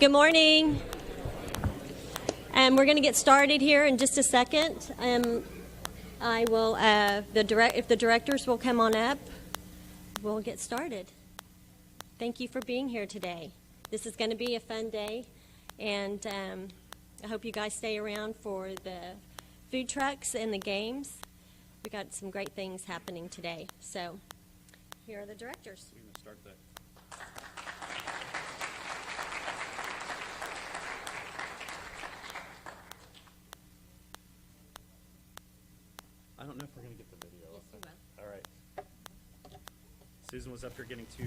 Good morning. We're going to get started here in just a second. I will, if the directors will come on up, we'll get started. Thank you for being here today. This is going to be a fun day, and I hope you guys stay around for the food trucks and the games. We got some great things happening today. So here are the directors. We're going to start that. I don't know if we're going to get the video. Yes, we will. All right. Susan was up here getting two.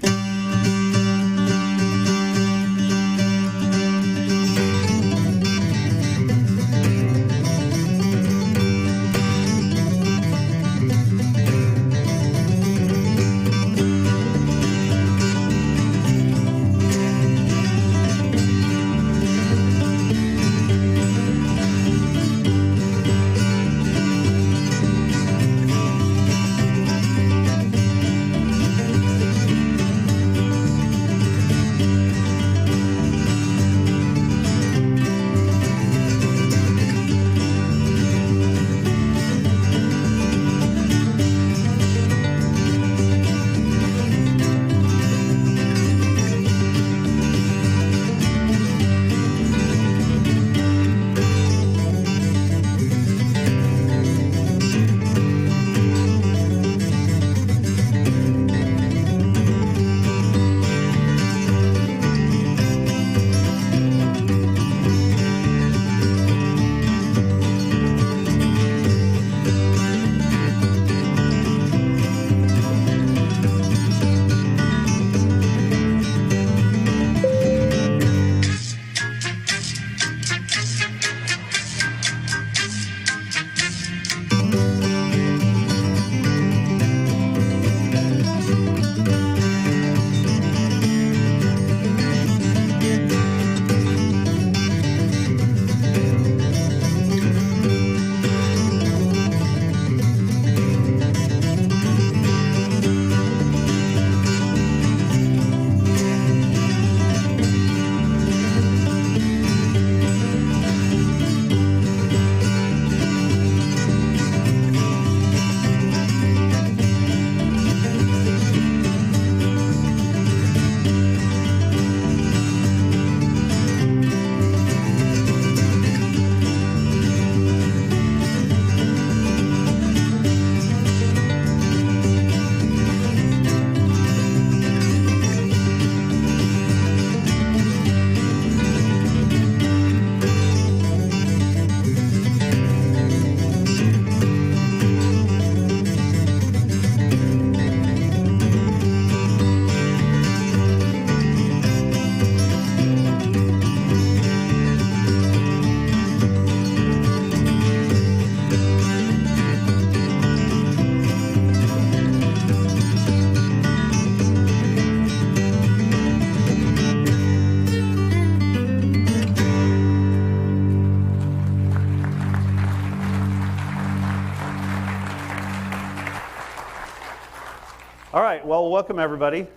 All right, well, welcome everybody.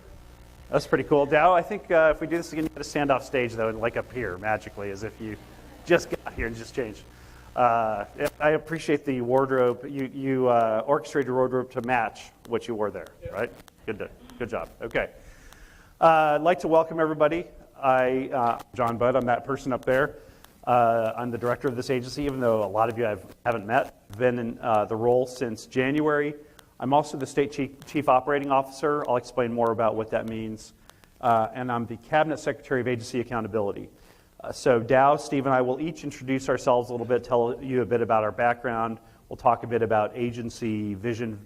That's pretty cool. Dow, I think if we do this again, you got to stand off stage though, like up here magically, as if you just got here and just changed. I appreciate the wardrobe. You orchestrated your wardrobe to match what you wore there, right? Good job. Okay. I'd like to welcome everybody. I'm John Budd. I'm that person up there. I'm the director of this agency, even though a lot of you haven't met. I've been in the role since January. I'm also the state chief operating officer. I'll explain more about what that means. And I'm the cabinet secretary of agency accountability. So Dow, Steve, and I will each introduce ourselves a little bit, tell you a bit about our background. We'll talk a bit about agency vision,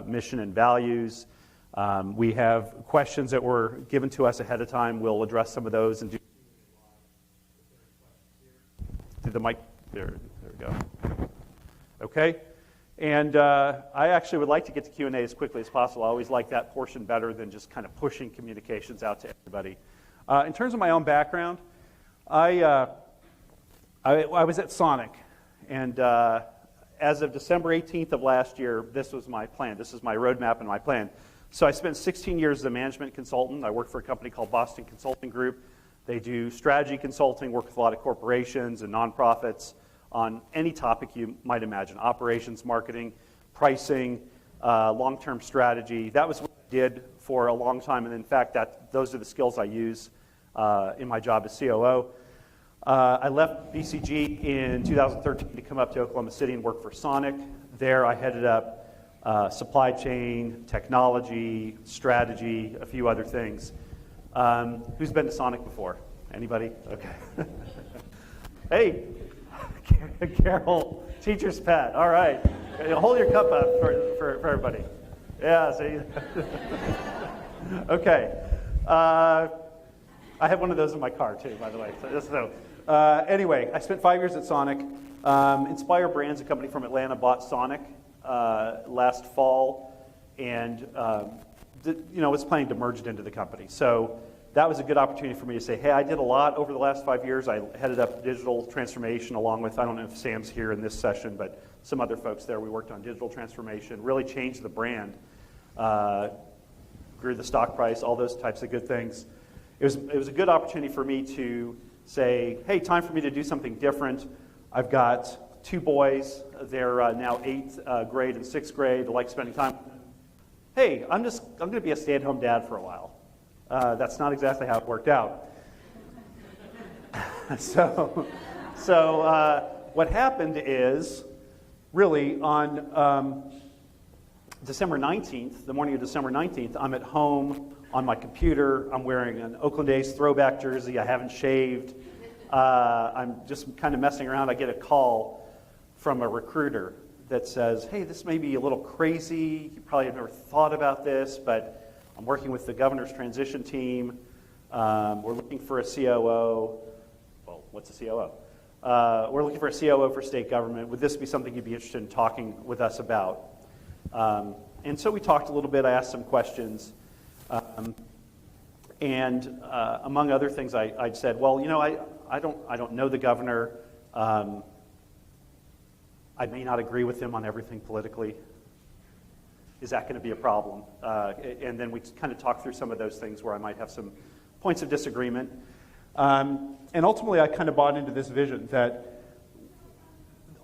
mission, and values. We have questions that were given to us ahead of time. We'll address some of those and do the mic. There we go. Okay. And I actually would like to get to Q&A as quickly as possible. I always like that portion better than just kind of pushing communications out to everybody. In terms of my own background, I was at Sonic, and as of December 18th of last year, this was my plan. This is my roadmap and my plan. So I spent 16 years as a management consultant. I worked for a company called Boston Consulting Group. They do strategy consulting, work with a lot of corporations and nonprofits on any topic you might imagine: operations, marketing, pricing, long-term strategy. That was what I did for a long time, and in fact, those are the skills I use in my job as COO. I left BCG in 2013 to come up to Oklahoma City and work for Sonic. There I headed up supply chain, technology, strategy, a few other things. Who's been to Sonic before? Anybody? Okay. Hey, Carol, teacher's pet. All right. Hold your cup up for everybody. Yeah, see? Okay. I have one of those in my car, too, by the way. Anyway, I spent 5 years at Sonic. Inspire Brands, a company from Atlanta, bought Sonic last fall, and was planning to merge it into the company. So that was a good opportunity for me to say, hey, I did a lot over the last 5 years. I headed up digital transformation along with, I don't know if Sam's here in this session, but some other folks there. We worked on digital transformation, really changed the brand, grew the stock price, all those types of good things. It was a good opportunity for me to say, hey, time for me to do something different. I've got 2 boys. They're now 8th grade and 6th grade. They like spending time with them. Hey, I'm going to be a stay-at-home dad for a while. That's not exactly how it worked out. So what happened is, really, on December 19th, the morning of December 19th, I'm at home on my computer. I'm wearing an Oakland A's throwback jersey. I haven't shaved. I'm just kind of messing around. I get a call from a recruiter that says, hey, this may be a little crazy. You probably have never thought about this, but I'm working with the governor's transition team. We're looking for a COO. Well, what's a COO? We're looking for a COO for state government. Would this be something you'd be interested in talking with us about? And so we talked a little bit. I asked some questions. And among other things, I'd said, well, I don't know the governor. I may not agree with him on everything politically. Is that going to be a problem? And then we kind of talked through some of those things where I might have some points of disagreement. And ultimately, I kind of bought into this vision that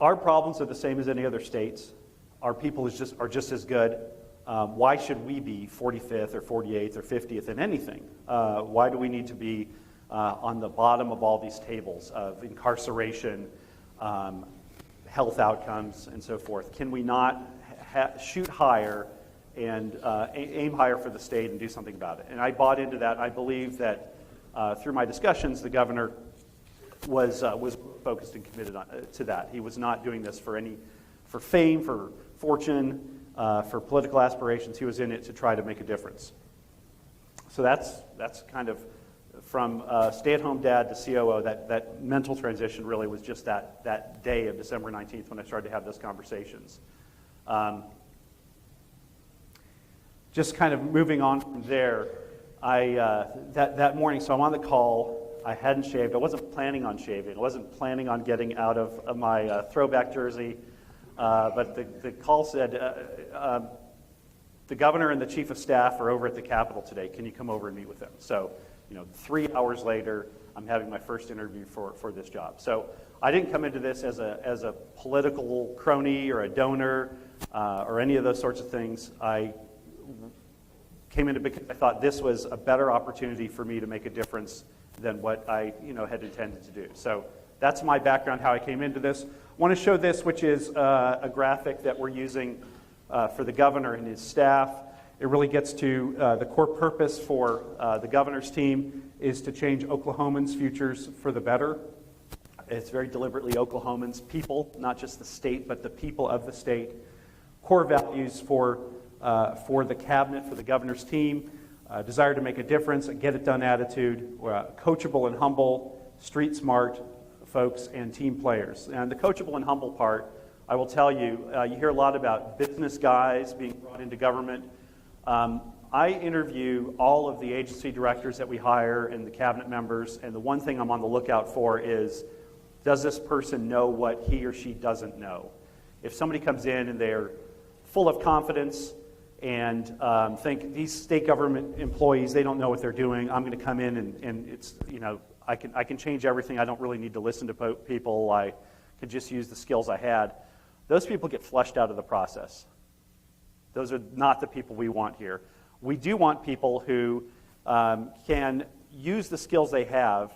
our problems are the same as any other states. Our people are just as good. Why should we be 45th or 48th or 50th in anything? Why do we need to be on the bottom of all these tables of incarceration, health outcomes, and so forth? Can we not shoot higher and aim higher for the state and do something about it? And I bought into that. I believe that through my discussions, the governor was focused and committed to that. He was not doing this for fame, for fortune, for political aspirations. He was in it to try to make a difference. So that's kind of from stay-at-home dad to COO. That mental transition really was just that day of December 19th when I started to have those conversations. Just kind of moving on from there, that morning, so I'm on the call. I hadn't shaved. I wasn't planning on shaving. I wasn't planning on getting out of my throwback jersey. But the call said, the governor and the chief of staff are over at the Capitol today. Can you come over and meet with them? So, 3 hours later, I'm having my first interview for this job. So I didn't come into this as a political crony or a donor or any of those sorts of things. I came into it because I thought this was a better opportunity for me to make a difference than what I had intended to do. So that's my background, how I came into this. I want to show this, which is a graphic that we're using for the governor and his staff. It really gets to the core purpose for the governor's team is to change Oklahomans' futures for the better. It's very deliberately Oklahomans, people, not just the state, but the people of the state. Core values for the cabinet, for the governor's team, desire to make a difference, a get-it-done attitude, coachable and humble, street-smart folks, and team players. And the coachable and humble part, I will tell you, you hear a lot about business guys being brought into government. I interview all of the agency directors that we hire and the cabinet members, and the one thing I'm on the lookout for is, does this person know what he or she doesn't know? If somebody comes in and they're full of confidence, and think these state government employees, they don't know what they're doing. I'm going to come in and it's, you know, I can change everything. I don't really need to listen to people. I can just use the skills I had. Those people get flushed out of the process. Those are not the people we want here. We do want people who can use the skills they have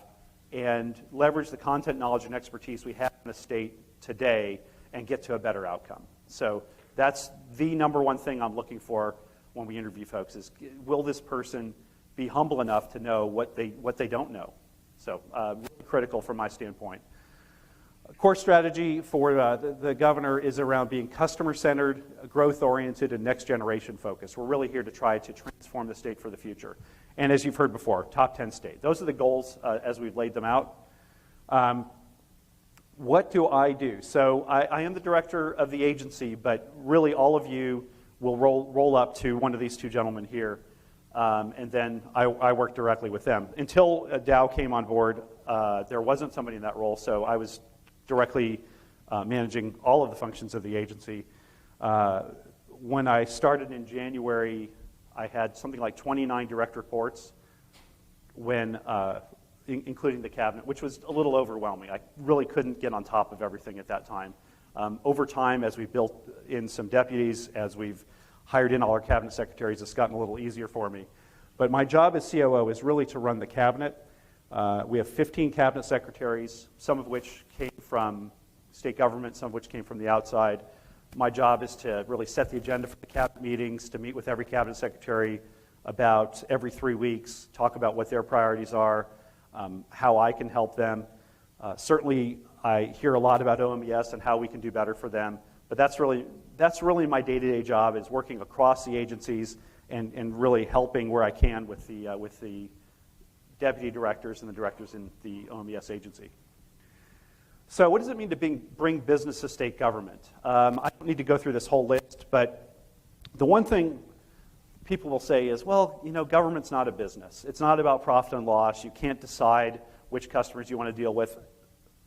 and leverage the content, knowledge, and expertise we have in the state today and get to a better outcome. So that's the number one thing I'm looking for when we interview folks is, will this person be humble enough to know what they don't know? So really critical from my standpoint. Core strategy for the governor is around being customer-centered, growth-oriented, and next-generation focused. We're really here to try to transform the state for the future. And as you've heard before, top 10 state. Those are the goals as we've laid them out. What do I do? So I am the director of the agency, but really all of you will roll up to one of these two gentlemen here, and then I work directly with them. Until Dow came on board, there wasn't somebody in that role, so I was directly managing all of the functions of the agency. When I started in January, I had something like 29 direct reports, including the cabinet, which was a little overwhelming. I really couldn't get on top of everything at that time. Over time, as we built in some deputies, as we've hired in all our cabinet secretaries, it's gotten a little easier for me. But my job as COO is really to run the cabinet. We have 15 cabinet secretaries, some of which came from state government, some of which came from the outside. My job is to really set the agenda for the cabinet meetings, to meet with every cabinet secretary about every 3 weeks, talk about what their priorities are, how I can help them. Certainly, I hear a lot about OMES and how we can do better for them, but that's really my day-to-day job, is working across the agencies and really helping where I can with the deputy directors and the directors in the OMES agency. So what does it mean to bring business to state government? I don't need to go through this whole list, but the one thing people will say is, well, you know, government's not a business. It's not about profit and loss. You can't decide which customers you want to deal with.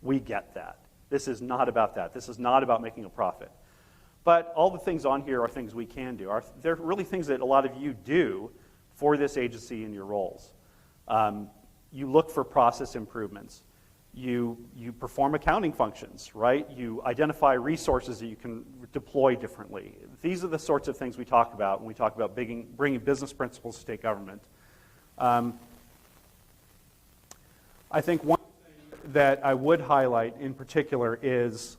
We get that. This is not about that. This is not about making a profit. But all the things on here are things we can do. They're really things that a lot of you do for this agency in your roles. You look for process improvements. You perform accounting functions, right? You identify resources that you can deploy differently. These are the sorts of things we talk about when we talk about bringing business principles to state government. I think one thing that I would highlight in particular is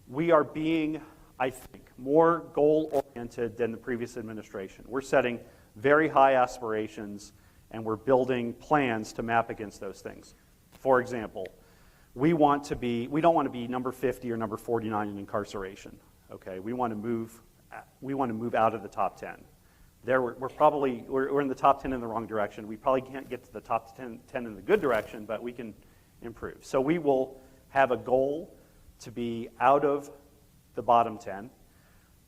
we are being, I think, more goal-oriented than the previous administration. We're setting very high aspirations, and we're building plans to map against those things. For example, we don't want to be number 50 or number 49 in incarceration. Okay, we want to move out of the top 10. We're in the top 10 in the wrong direction. We probably can't get to the top 10 in the good direction, but we can improve. So we will have a goal to be out of the bottom 10.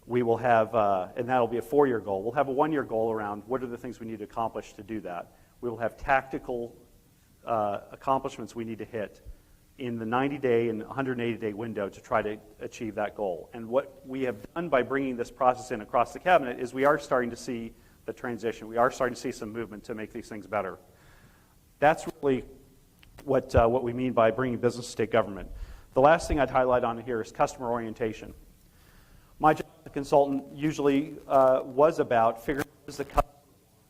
We will have, and that'll be a 4-year goal. We'll have a 1-year goal around what are the things we need to accomplish to do that. We will have tactical accomplishments we need to hit in the 90-day and 180-day window to try to achieve that goal. And what we have done by bringing this process in across the cabinet is we are starting to see the transition. We are starting to see some movement to make these things better. That's really what we mean by bringing business to state government. The last thing I'd highlight on here is customer orientation. My job as a consultant usually was about figuring out the customer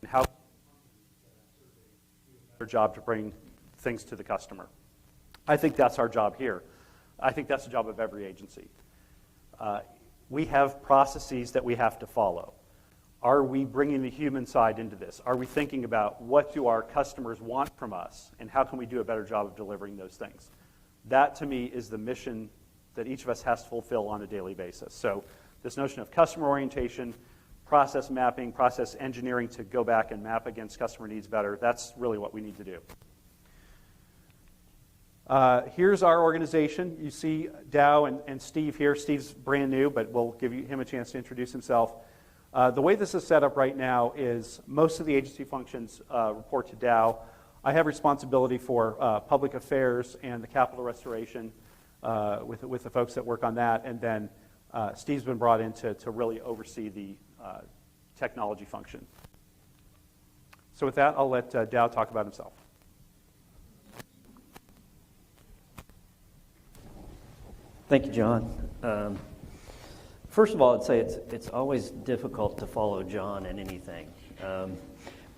and how their job to bring things to the customer. I think that's our job here. I think that's the job of every agency. We have processes that we have to follow. Are we bringing the human side into this? Are we thinking about what do our customers want from us, and how can we do a better job of delivering those things? That, to me, is the mission that each of us has to fulfill on a daily basis. So this notion of customer orientation, process mapping, process engineering to go back and map against customer needs better, that's really what we need to do. Here's our organization. You see Dow and Steve here. Steve's brand new, but we'll give him a chance to introduce himself. The way this is set up right now is most of the agency functions report to Dow. I have responsibility for public affairs and the capital restoration with the folks that work on that, and then Steve's been brought in to really oversee the technology function. So with that, I'll let Dow talk about himself. Thank you, John. First of all, I'd say it's always difficult to follow John in anything.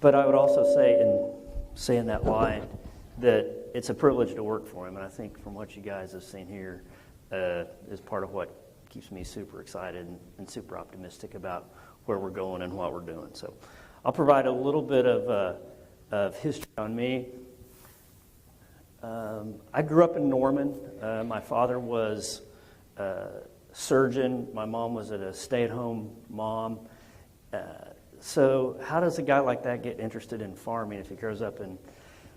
But I would also say in that line that it's a privilege to work for him. And I think from what you guys have seen here is part of what keeps me super excited and super optimistic about where we're going and what we're doing. So I'll provide a little bit of history on me. I grew up in Norman. My father was a surgeon. My mom was a stay-at-home mom. So how does a guy like that get interested in farming if he grows up in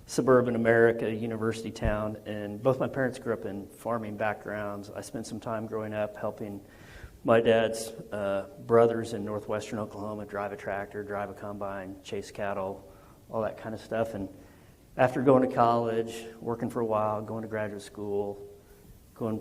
suburban America, university town? And both my parents grew up in farming backgrounds. I spent some time growing up helping my dad's brothers in northwestern Oklahoma drive a tractor, drive a combine, chase cattle, all that kind of stuff. And after going to college, working for a while, going to graduate school, going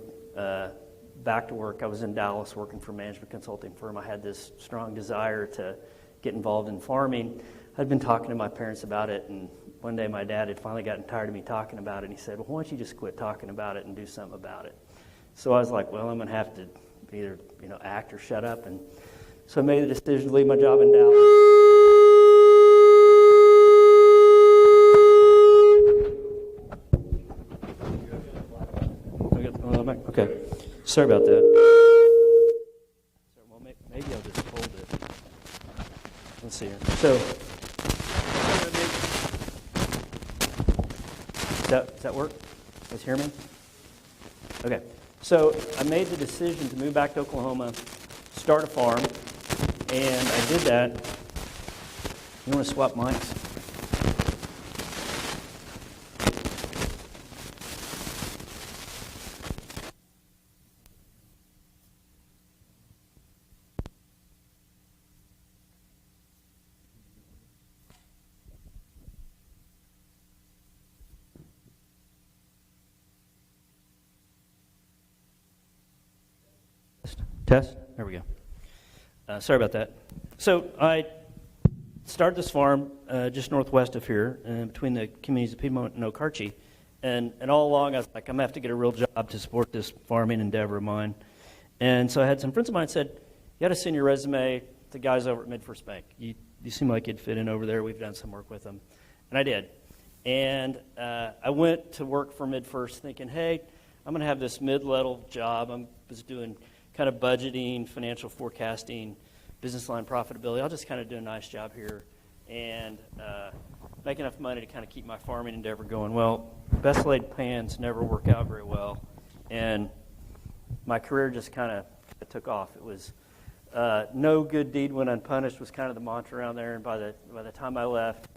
back to work, I was in Dallas working for a management consulting firm. I had this strong desire to get involved in farming. I'd been talking to my parents about it, and one day my dad had finally gotten tired of me talking about it, and he said, well, why don't you just quit talking about it and do something about it? So I was like, well, I'm going to have to either act or shut up. And so I made the decision to leave my job in Dallas. Okay, sorry about that. Well, maybe I'll just hold it. Let's see here. So, does that work? You guys hear me? Okay. So I made the decision to move back to Oklahoma, start a farm, and I did that. You want to swap mics? Test? There we go. Sorry about that. So I started this farm just northwest of here, between the communities of Piedmont and Okarche. And all along, I was like, I'm going to have to get a real job to support this farming endeavor of mine. And so I had some friends of mine said, you got to send your resume to guys over at MidFirst Bank. You seem like you'd fit in over there. We've done some work with them. And I did. And I went to work for MidFirst thinking, hey, I'm going to have this mid-level job. I was doing kind of budgeting, financial forecasting, business line profitability. I'll just kind of do a nice job here and make enough money to kind of keep my farming endeavor going. Well, best laid plans never work out very well, and my career just kind of took off. It was no good deed went unpunished was kind of the mantra around there, and by the time I left,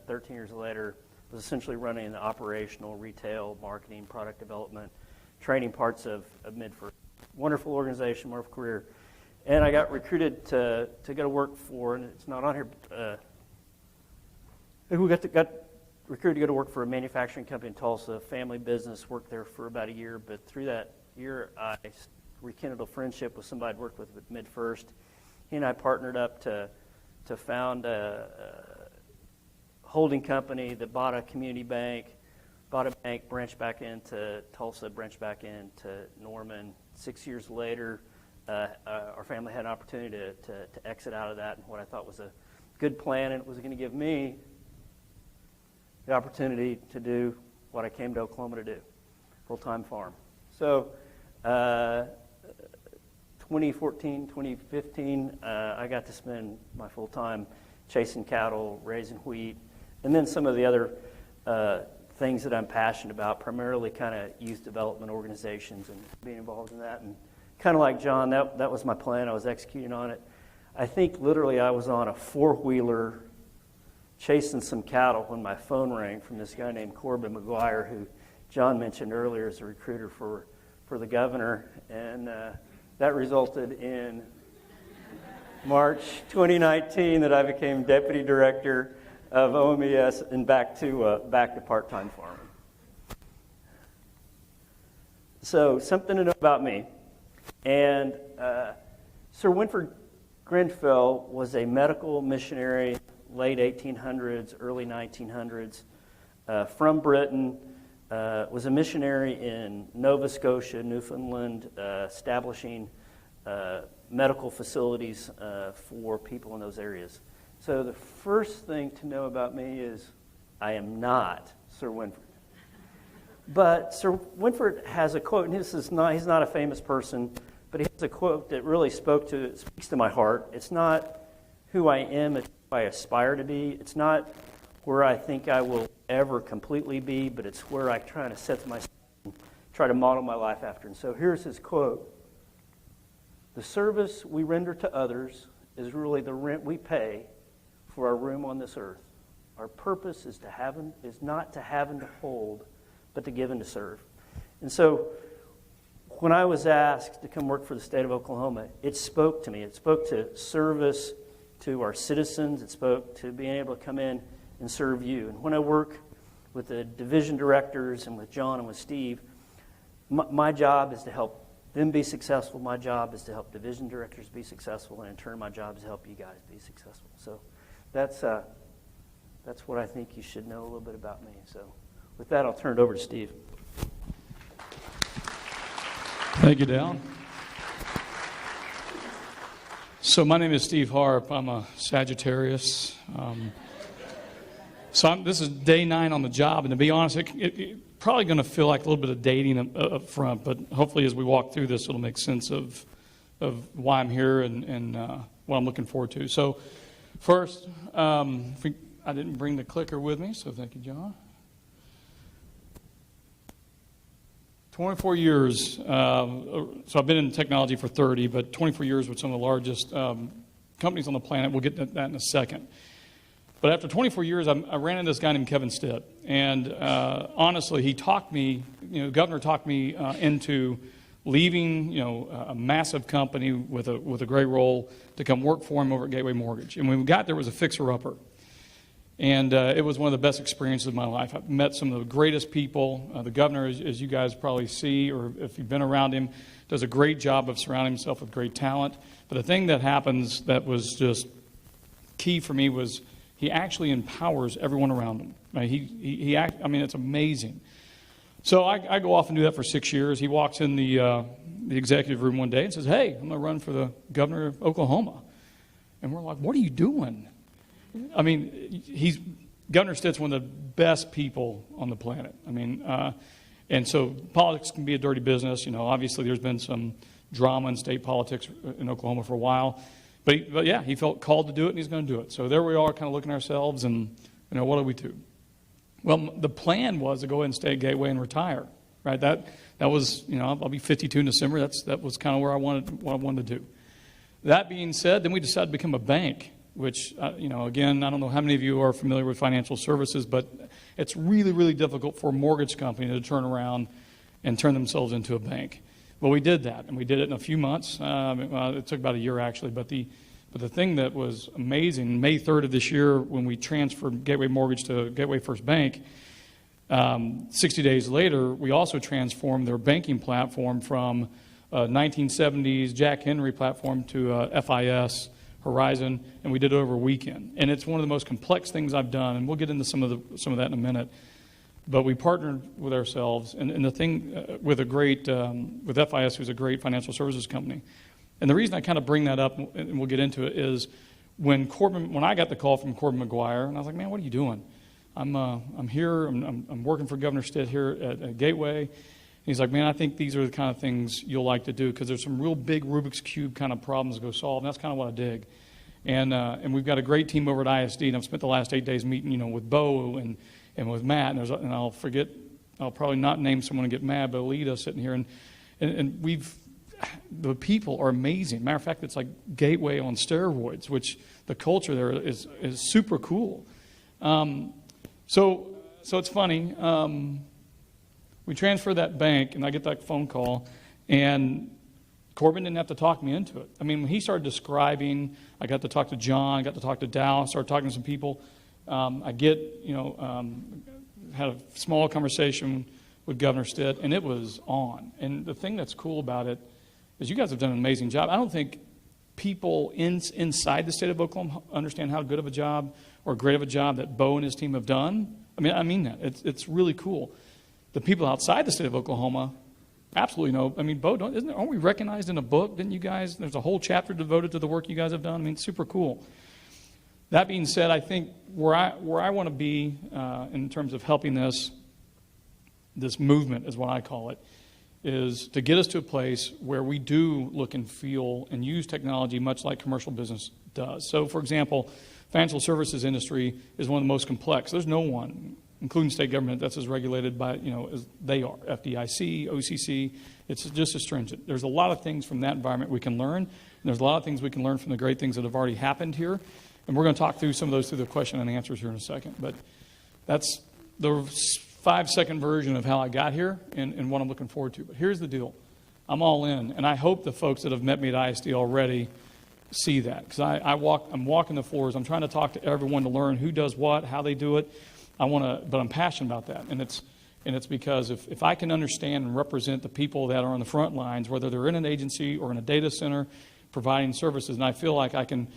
13 years later, I was essentially running the operational, retail, marketing, product development, training parts of MidFirst. Wonderful organization, wonderful career. And I got recruited to go to work for, and it's not on here, we got recruited to go to work for a manufacturing company in Tulsa, family business, worked there for about a year. But through that year, I rekindled a friendship with somebody I'd worked with at MidFirst. He and I partnered up to found a holding company that bought a community bank, bought a bank, branched back into Tulsa, branched back into Norman. 6 years later, our family had an opportunity to exit out of that, and what I thought was a good plan, and it was going to give me the opportunity to do what I came to Oklahoma to do, full-time farm. So 2014, 2015, I got to spend my full time chasing cattle, raising wheat, and then some of the other things that I'm passionate about, primarily kind of youth development organizations and being involved in that. And kind of like John, that was my plan. I was executing on it. I think literally I was on a four-wheeler chasing some cattle when my phone rang from this guy named Corbin McGuire, who John mentioned earlier as a recruiter for the governor. And that resulted in March 2019 that I became deputy director of OMES and back to part-time farming. So something to know about me. And Sir Winford Grenfell was a medical missionary, late 1800s, early 1900s, from Britain, was a missionary in Nova Scotia, Newfoundland, establishing medical facilities for people in those areas. So the first thing to know about me is I am not Sir Winford. But Sir Winford has a quote, and he's not a famous person, but he has a quote that really speaks to my heart. It's not who I am, it's who I aspire to be. It's not where I think I will ever completely be, but it's where I try to set myself and try to model my life after. And so here's his quote. The service we render to others is really the rent we pay for our room on this earth. Our purpose is not to have and to hold, but to give and to serve. And so when I was asked to come work for the state of Oklahoma, it spoke to me. It spoke to service to our citizens. It spoke to being able to come in and serve you. And when I work with the division directors and with John and with Steve, my job is to help them be successful. My job is to help division directors be successful, and in turn, my job is to help you guys be successful. So that's what I think you should know a little bit about me. So with that, I'll turn it over to Steve. Thank you, Dal. So my name is Steve Harp. I'm a Sagittarius. This is day 9 on the job, and to be honest, it's probably going to feel like a little bit of dating up front, but hopefully as we walk through this, it'll make sense of why I'm here and what I'm looking forward to. So first, I didn't bring the clicker with me, so thank you, John. 24 years, so I've been in technology for 30, but 24 years with some of the largest companies on the planet. We'll get to that in a second. But after 24 years, I ran into this guy named Kevin Stitt. And honestly, he talked me, the governor talked me into leaving, a massive company with a great role to come work for him over at Gateway Mortgage. And when we got there, it was a fixer-upper. And it was one of the best experiences of my life. I've met some of the greatest people. The governor, as you guys probably see, or if you've been around him, does a great job of surrounding himself with great talent. But the thing that happens that was just key for me was he actually empowers everyone around him. It's amazing. So I go off and do that for 6 years. He walks in the executive room one day and says, "Hey, I'm going to run for the governor of Oklahoma." And we're like, "What are you doing?" Governor Stitt's one of the best people on the planet. And so politics can be a dirty business. Obviously there's been some drama in state politics in Oklahoma for a while. But yeah, he felt called to do it, and he's going to do it. So there we are, kind of looking at ourselves, and what do we do? Well, the plan was to go ahead and stay at Gateway and retire. Right? That was, I'll be 52 in December. That was kind of what I wanted to do. That being said, then we decided to become a bank, which, again, I don't know how many of you are familiar with financial services, but it's really, really difficult for a mortgage company to turn around and turn themselves into a bank. Well, we did that, and we did it in a few months. It took about a year, actually. But the thing that was amazing, May 3rd of this year, when we transferred Gateway Mortgage to Gateway First Bank, 60 days later, we also transformed their banking platform from 1970s Jack Henry platform to FIS Horizon, and we did it over a weekend. And it's one of the most complex things I've done, and we'll get into some of that in a minute. But we partnered with ourselves, and the thing with FIS, who's a great financial services company. And the reason I kind of bring that up, and we'll get into it, is when I got the call from Corbin McGuire, and I was like, "Man, what are you doing?" I'm here. I'm working for Governor Stitt here at Gateway. And he's like, "Man, I think these are the kind of things you'll like to do because there's some real big Rubik's Cube kind of problems to go solve." And that's kind of what I dig. And we've got a great team over at ISD, and I've spent the last 8 days meeting, with Bo and with Matt. And I'll probably not name someone and get mad, but Alita sitting here, and the people are amazing. Matter of fact, it's like Gateway on steroids, which the culture there is super cool. So it's funny. We transferred that bank, and I get that phone call, and Corbin didn't have to talk me into it. When he started describing, I got to talk to John, I got to talk to Dow, started talking to some people. Had a small conversation with Governor Stitt, and it was on. And the thing that's cool about it is you guys have done an amazing job. I don't think people inside the state of Oklahoma understand how good of a job or great of a job that Bo and his team have done. I mean that. It's really cool. The people outside the state of Oklahoma absolutely know. I mean, Bo, aren't we recognized in a book? Didn't you guys? There's a whole chapter devoted to the work you guys have done. I mean, super cool. That being said, I think where I want to be in terms of helping this movement, is what I call it, is to get us to a place where we do look and feel and use technology much like commercial business does. So, for example, financial services industry is one of the most complex. There's no one, including state government, that's as regulated by, as they are. FDIC, OCC, it's just as stringent. There's a lot of things from that environment we can learn, and there's a lot of things we can learn from the great things that have already happened here. And we're going to talk through some of those through the question and answers here in a second. But that's the 5-second version of how I got here and what I'm looking forward to. But here's the deal. I'm all in. And I hope the folks that have met me at ISD already see that. Because I'm walking the floors. I'm trying to talk to everyone to learn who does what, how they do it. But I'm passionate about that. And it's because if I can understand and represent the people that are on the front lines, whether they're in an agency or in a data center, providing services, and I feel like I can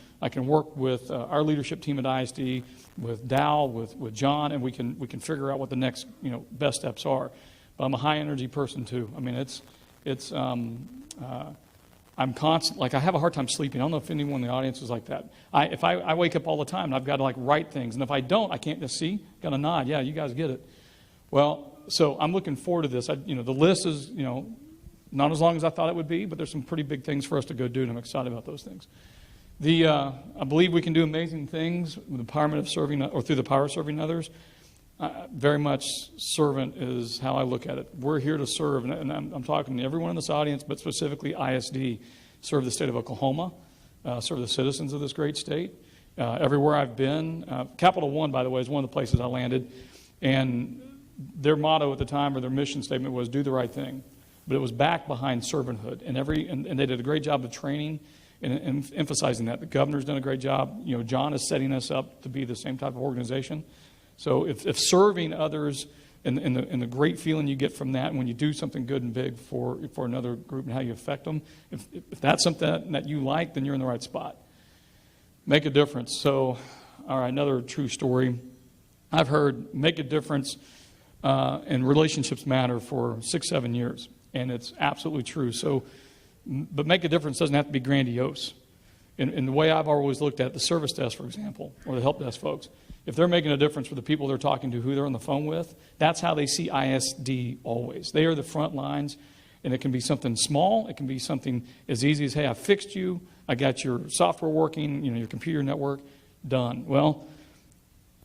work with our leadership team at ISD, with Dow, with John, and we can figure out what the next best steps are. But I'm a high energy person too. I mean, I'm constant. Like I have a hard time sleeping. I don't know if anyone in the audience is like that. If I wake up all the time and I've got to write things, and if I don't, I can't just see. Got to nod. Yeah, you guys get it. Well, so I'm looking forward to this. The list is not as long as I thought it would be, but there's some pretty big things for us to go do, and I'm excited about those things. I believe we can do amazing things with the empowerment of serving, or through the power of serving others. Very much servant is how I look at it. We're here to serve, and I'm talking to everyone in this audience, but specifically ISD, serve the state of Oklahoma, serve the citizens of this great state. Everywhere I've been, Capital One, by the way, is one of the places I landed, and their motto at the time, or their mission statement, was do the right thing. But it was back behind servanthood, and they did a great job of training and emphasizing that. The governor's done a great job. John is setting us up to be the same type of organization. So if serving others and the great feeling you get from that, and when you do something good and big for another group and how you affect them, if that's something that you like, then you're in the right spot. Make a difference. So, all right, another true story. I've heard make a difference and relationships matter for 6-7 years. And it's absolutely true. So, but make a difference doesn't have to be grandiose. In the way I've always looked at the service desk, for example, or the help desk folks, if they're making a difference for the people they're talking to, who they're on the phone with, that's how they see ISD always. They are the front lines, and it can be something small. It can be something as easy as, hey, I fixed you. I got your software working, your computer network done. Well,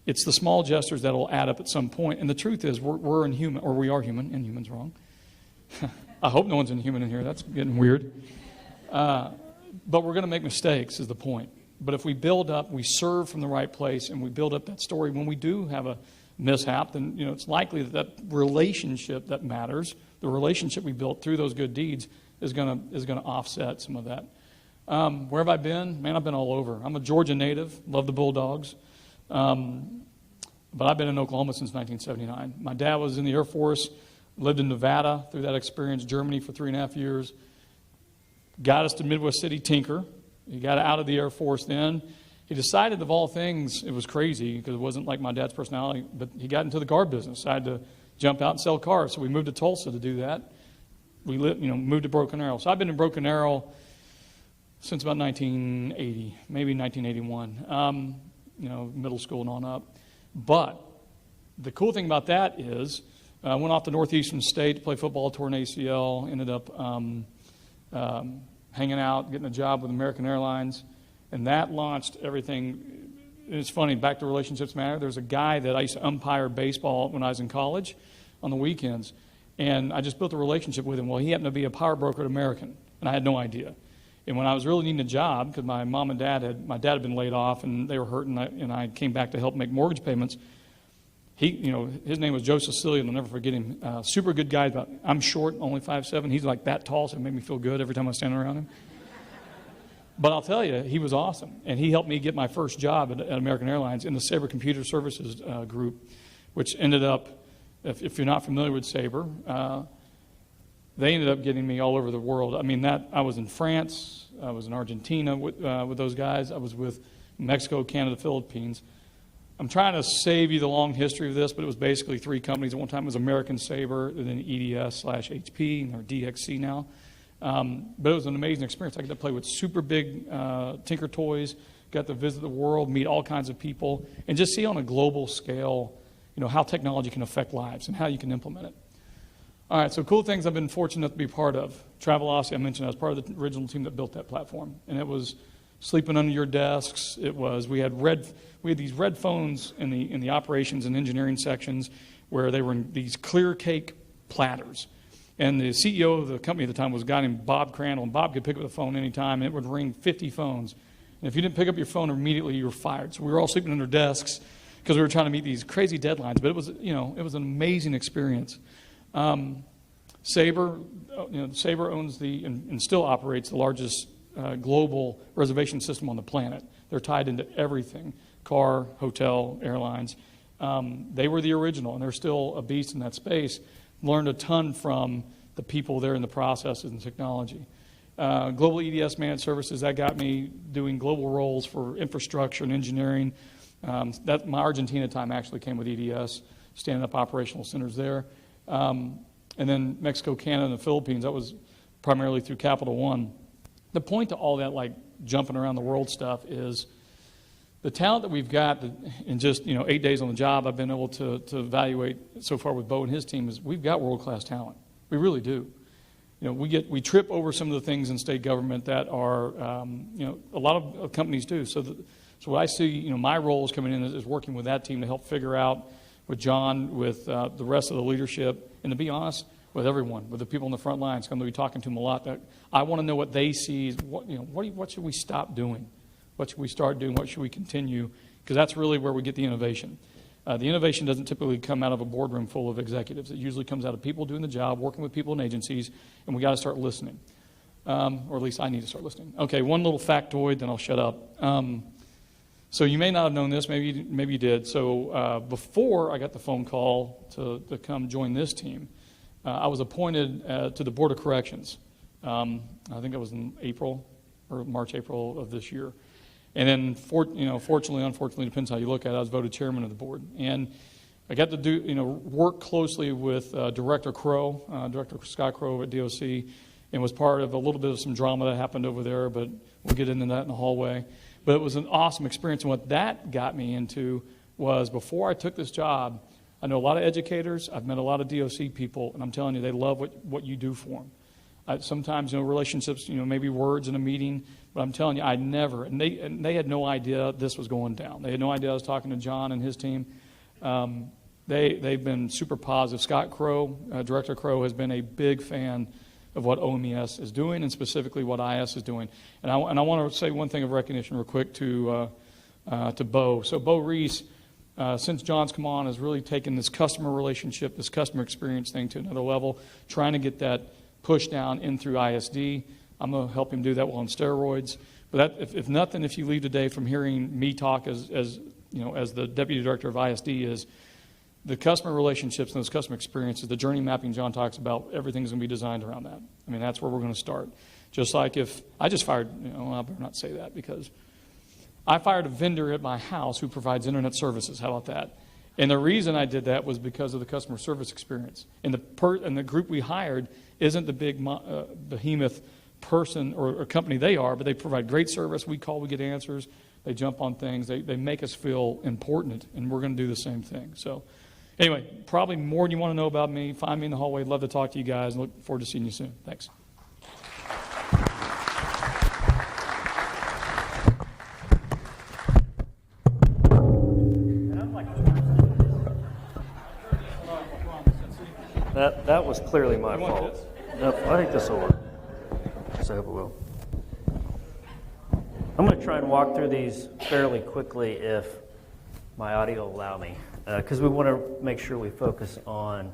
it's the small gestures that will add up at some point. And the truth is, we're inhuman, or we are human, and human's wrong. I hope no one's inhuman in here. That's getting weird. But we're going to make mistakes is the point. But if we build up, we serve from the right place, and we build up that story, when we do have a mishap, then it's likely that relationship that matters, the relationship we built through those good deeds, is going to offset some of that. Where have I been? Man, I've been all over. I'm a Georgia native. Love the Bulldogs. But I've been in Oklahoma since 1979. My dad was in the Air Force. Lived in Nevada through that experience, Germany for 3.5 years. Got us to Midwest City Tinker. He got out of the Air Force then. He decided, of all things, it was crazy because it wasn't like my dad's personality, but he got into the car business. I had to jump out and sell cars, so we moved to Tulsa to do that. We moved to Broken Arrow. So I've been in Broken Arrow since about 1980, maybe 1981, middle school and on up. But the cool thing about that is, I went off to Northeastern State to play football, tore an ACL, ended up hanging out, getting a job with American Airlines, and that launched everything. It's funny, back to relationships matter. There's a guy that I used to umpire baseball when I was in college on the weekends, and I just built a relationship with him. Well, he happened to be a power broker at American, and I had no idea. And when I was really needing a job, because my mom and dad had been laid off, and they were hurting, and I came back to help make mortgage payments. His name was Joe Sicilian. I'll never forget him. Super good guy. I'm short, only 5'7". He's like that tall, so it made me feel good every time I stand around him. But I'll tell you, he was awesome. And he helped me get my first job at American Airlines in the Sabre Computer Services group, which ended up, if you're not familiar with Sabre, they ended up getting me all over the world. I mean, I was in France, I was in Argentina with those guys, I was with Mexico, Canada, Philippines. I'm trying to save you the long history of this, but it was basically 3 companies. At one time it was American Saber, and then EDS/HP, and they're DXC now. But it was an amazing experience. I got to play with super big Tinker Toys, got to visit the world, meet all kinds of people, and just see on a global scale, how technology can affect lives and how you can implement it. All right, so cool things I've been fortunate enough to be part of. Travelocity, I mentioned I was part of the original team that built that platform, and it was sleeping under your desks. It was we had these red phones in the operations and engineering sections where they were in these clear cake platters. And the CEO of the company at the time was a guy named Bob Crandall, and Bob could pick up the phone anytime, and it would ring 50 phones. And if you didn't pick up your phone immediately, you were fired. So we were all sleeping under desks because we were trying to meet these crazy deadlines. But it was, it was an amazing experience. Sabre, Sabre owns and still operates the largest global reservation system on the planet. They're tied into everything: car, hotel, airlines. They were the original, and they're still a beast in that space. Learned a ton from the people there in the processes and technology. Global EDS Managed Services, that got me doing global roles for infrastructure and engineering. My Argentina time actually came with EDS, standing up operational centers there. And then Mexico, Canada, and the Philippines, that was primarily through Capital One. The point to all that, like jumping around the world stuff, is the talent that we've got in just 8 days on the job. I've been able to evaluate so far with Bo and his team is we've got world-class talent. We really do. We trip over some of the things in state government that are a lot of companies do. So what I see, my role is coming in is working with that team to help figure out with John, with the rest of the leadership, and to be honest, with everyone, with the people on the front lines. I'm going to be talking to them a lot. That I want to know what they see. What should we stop doing? What should we start doing? What should we continue? Because that's really where we get the innovation. The innovation doesn't typically come out of a boardroom full of executives. It usually comes out of people doing the job, working with people in agencies, and we got to start listening. Or at least I need to start listening. Okay, one little factoid, then I'll shut up. So you may not have known this, maybe you did. So before I got the phone call to come join this team, I was appointed to the Board of Corrections. I think it was in April or March, April of this year. And then, fortunately, unfortunately, depends how you look at it, I was voted chairman of the board. And I got to work closely with Director Crow, Director Scott Crow at DOC, and was part of a little bit of some drama that happened over there, but we'll get into that in the hallway. But it was an awesome experience, and what that got me into was before I took this job, I know a lot of educators, I've met a lot of DOC people, and I'm telling you, they love what you do for them. Sometimes, relationships, maybe words in a meeting, but I'm telling you, I never, and they had no idea this was going down. They had no idea I was talking to John and his team. They've been super positive. Scott Crow, Director Crow, has been a big fan of what OMES is doing, and specifically what IS is doing. And I want to say one thing of recognition real quick to Bo. So Bo Reese, since John's come on, has really taken this customer relationship, this customer experience thing to another level, trying to get that pushed down in through ISD. I'm going to help him do that while on steroids. But if nothing, if you leave today from hearing me talk as the deputy director of ISD, is the customer relationships and those customer experiences, the journey mapping John talks about, everything's going to be designed around that. I mean, that's where we're going to start. Just like if I just fired, I better not say that, because I fired a vendor at my house who provides internet services. How about that? And the reason I did that was because of the customer service experience. And the group we hired isn't the big behemoth person or company they are, but they provide great service. We call, we get answers. They jump on things. They make us feel important, and we're going to do the same thing. So anyway, probably more than you want to know about me. Find me in the hallway. Love to talk to you guys, and look forward to seeing you soon. Thanks. That was clearly my fault. Nope, I think this will work. So I hope it will. I'm going to try and walk through these fairly quickly if my audio will allow me, because we want to make sure we focus on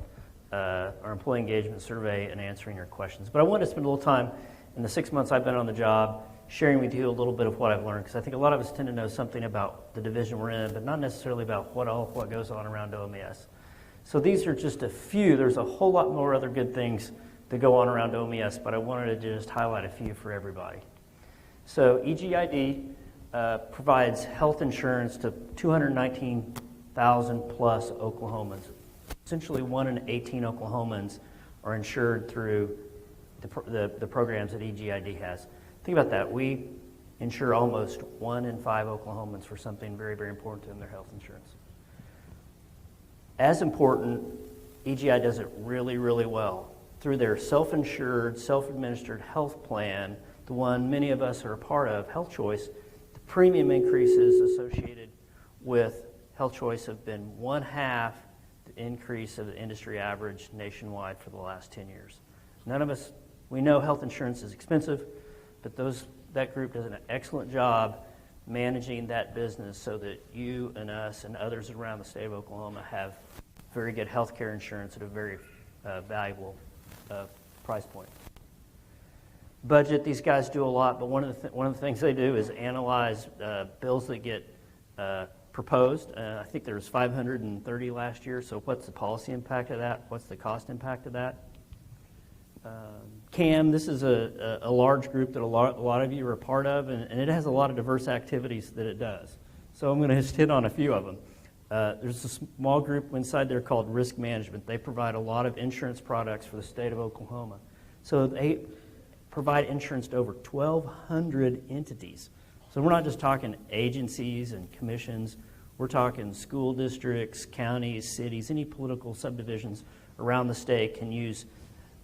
our employee engagement survey and answering your questions. But I want to spend a little time in the 6 months I've been on the job sharing with you a little bit of what I've learned, because I think a lot of us tend to know something about the division we're in, but not necessarily about what goes on around OMES. So these are just a few. There's a whole lot more other good things that go on around OMES, but I wanted to just highlight a few for everybody. So EGID provides health insurance to 219,000 plus Oklahomans. Essentially 1 in 18 Oklahomans are insured through the programs that EGID has. Think about that. We insure almost 1 in 5 Oklahomans for something very, very important to them, their health insurance. As important, EGI does it really, really well. Through their self-insured, self-administered health plan, the one many of us are a part of, Health Choice, the premium increases associated with Health Choice have been 1/2 the increase of the industry average nationwide for the last 10 years. None of us, we know health insurance is expensive, but that group does an excellent job managing that business so that you and us and others around the state of Oklahoma have very good health care insurance at a very valuable price point. Budget, these guys do a lot, but one of the things they do is analyze bills that get proposed. I think there was 530 last year, so what's the policy impact of that? What's the cost impact of that? CAM, this is a large group that a lot of you are a part of, and it has a lot of diverse activities that it does. So I'm going to just hit on a few of them. There's a small group inside there called Risk Management. They provide a lot of insurance products for the state of Oklahoma. So they provide insurance to over 1,200 entities. So we're not just talking agencies and commissions. We're talking school districts, counties, cities, any political subdivisions around the state can use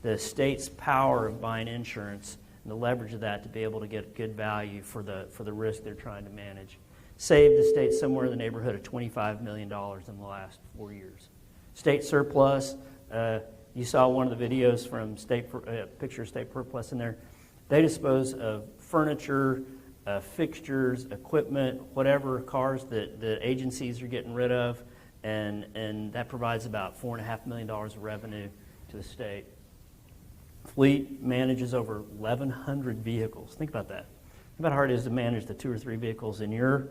the state's power of buying insurance and the leverage of that to be able to get good value for the risk they're trying to manage. Saved the state somewhere in the neighborhood of $25 million in the last 4 years. State surplus, you saw one of the videos from picture of state surplus in there. They dispose of furniture, fixtures, equipment, whatever cars that the agencies are getting rid of, and that provides about $4.5 million of revenue to the state. Fleet manages over 1,100 vehicles. Think about that. Think about how hard it is to manage the 2 or 3 vehicles in your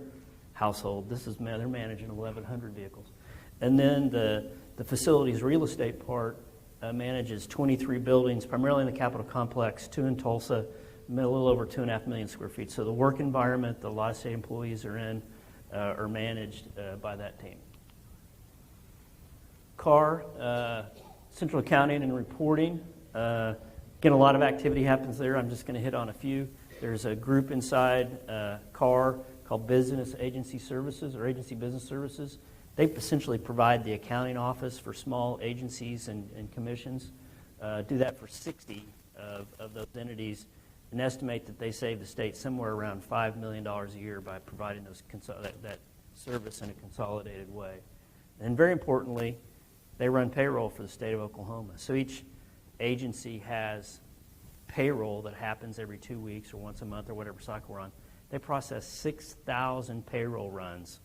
household. They're managing 1,100 vehicles. And then the facilities real estate part manages 23 buildings, primarily in the Capitol Complex, 2 in Tulsa, a little over 2.5 million square feet. So the work environment that a lot of state employees are in are managed by that team. CAR, Central Accounting and Reporting. Again, a lot of activity happens there. I'm just going to hit on a few. There's a group inside CAR called Business Agency Services or Agency Business Services. They essentially provide the accounting office for small agencies and commissions. Do that for 60 of those entities and estimate that they save the state somewhere around $5 million a year by providing that service in a consolidated way. And very importantly, they run payroll for the state of Oklahoma. So each agency has payroll that happens every 2 weeks or once a month or whatever cycle we're on. They processed 6,000 payroll runs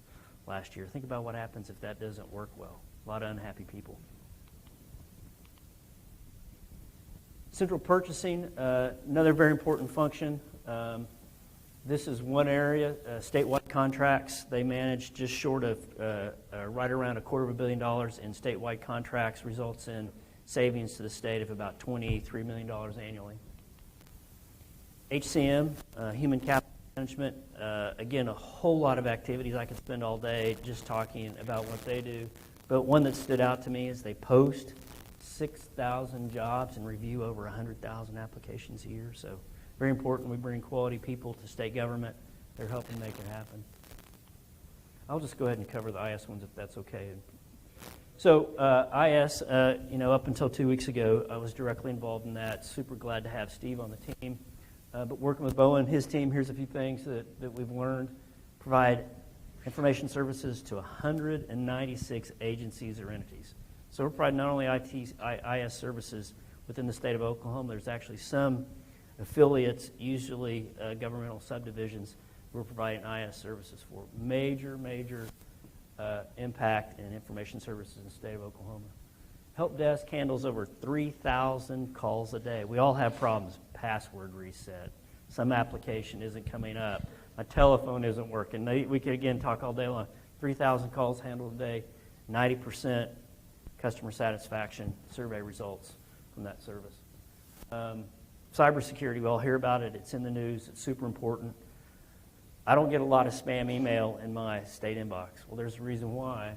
last year. Think about what happens if that doesn't work well. A lot of unhappy people. Central purchasing, another very important function. This is one area, statewide contracts. They manage just short of right around $250 million in statewide contracts, results in savings to the state of about $23 million annually. HCM, Human Capital Management, again, a whole lot of activities. I could spend all day just talking about what they do. But one that stood out to me is they post 6,000 jobs and review over 100,000 applications a year. So very important. We bring quality people to state government. They're helping make it happen. I'll just go ahead and cover the IS ones if that's okay. So IS, up until 2 weeks ago, I was directly involved in that. Super glad to have Steve on the team. But working with Bo and his team, here's a few things that we've learned. Provide information services to 196 agencies or entities. So we're providing not only IS services within the state of Oklahoma, there's actually some affiliates, usually governmental subdivisions, we're providing IS services for. Major impact in information services in the state of Oklahoma. Help desk handles over 3,000 calls a day. We all have problems. Password reset. Some application isn't coming up. My telephone isn't working. We could, again, talk all day long. 3,000 calls handled a day. 90% customer satisfaction survey results from that service. Cybersecurity, we all hear about it. It's in the news. It's super important. I don't get a lot of spam email in my state inbox. Well, there's a reason why.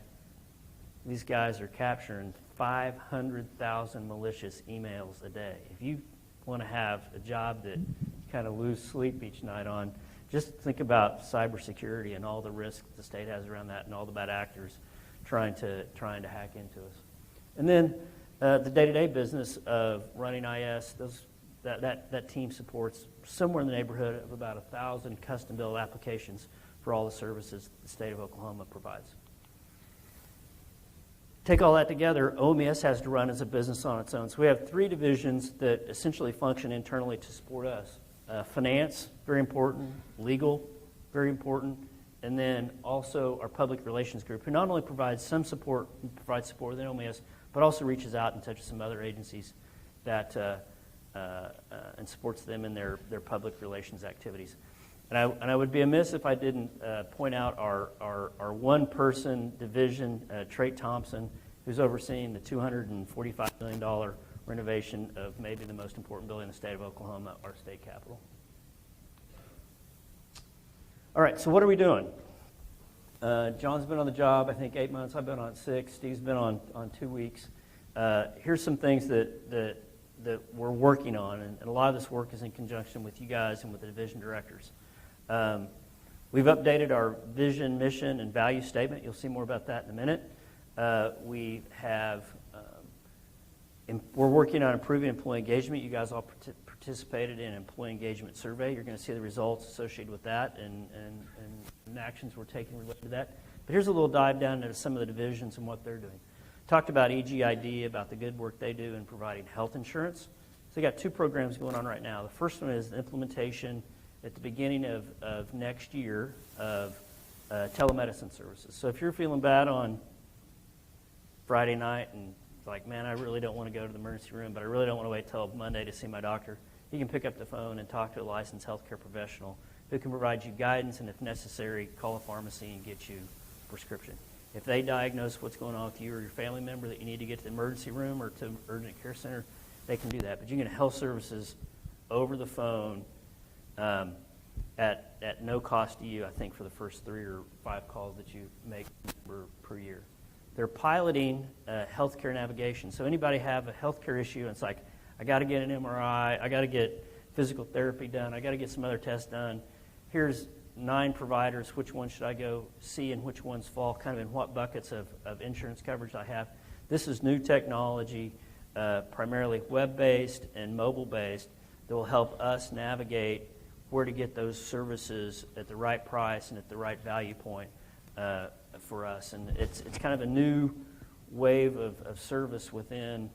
These guys are capturing 500,000 malicious emails a day. If you want to have a job that you kind of lose sleep each night on, just think about cybersecurity and all the risks the state has around that and all the bad actors trying to hack into us. And then the day-to-day business of running IS, that team supports somewhere in the neighborhood of about 1,000 custom-built applications for all the services the state of Oklahoma provides. Take all that together, OMS has to run as a business on its own. So we have 3 divisions that essentially function internally to support us. Finance, very important. Legal, very important. And then also our public relations group, who not only provides some support, provides support within OMS, but also reaches out and touches some other agencies that and supports them in their public relations activities. And I would be amiss if I didn't point out our one-person division, Trey Thompson, who's overseeing the $245 million renovation of maybe the most important building in the state of Oklahoma, our state capitol. All right, so what are we doing? John's been on the job, I think, 8 months. I've been on 6. Steve's been on 2 weeks. Here's some things that we're working on, and a lot of this work is in conjunction with you guys and with the division directors. We've updated our vision, mission, and value statement. You'll see more about that in a minute. We're working on improving employee engagement. You guys all participated in an employee engagement survey. You're going to see the results associated with that and actions we're taking related to that. But here's a little dive down into some of the divisions and what they're doing. Talked about EGID, about the good work they do in providing health insurance. So we got 2 programs going on right now. The first one is the implementation at the beginning of next year of telemedicine services. So if you're feeling bad on Friday night and like, man, I really don't want to go to the emergency room, but I really don't want to wait till Monday to see my doctor, you can pick up the phone and talk to a licensed healthcare professional who can provide you guidance and, if necessary, call a pharmacy and get you a prescription. If they diagnose what's going on with you or your family member that you need to get to the emergency room or to the urgent care center, they can do that. But you can get health services over the phone at no cost to you, I think, for the first 3 or 5 calls that you make per year. They're piloting healthcare navigation. So anybody have a healthcare issue and it's like, I got to get an MRI, I got to get physical therapy done, I got to get some other tests done. Here's 9 providers. Which one should I go see and which ones fall kind of in what buckets of insurance coverage I have? This is new technology, primarily web-based and mobile-based, that will help us navigate where to get those services at the right price and at the right value point for us. And it's kind of a new wave of service within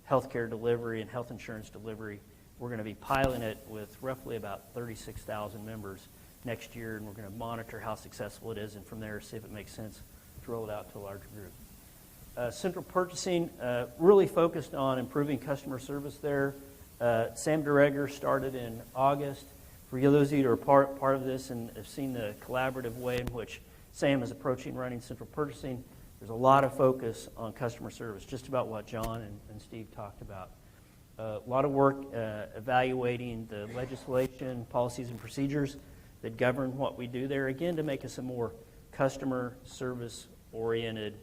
healthcare delivery and health insurance delivery. We're going to be piloting it with roughly about 36,000 members next year, and we're going to monitor how successful it is, and from there see if it makes sense to roll it out to a larger group. Central purchasing, really focused on improving customer service there. Sam DeRegger started in August. For those of you who are part of this and have seen the collaborative way in which Sam is approaching running central purchasing, there's a lot of focus on customer service, just about what John and Steve talked about. A lot of work evaluating the legislation, policies, and procedures that govern what we do there, again, to make us a more customer service-oriented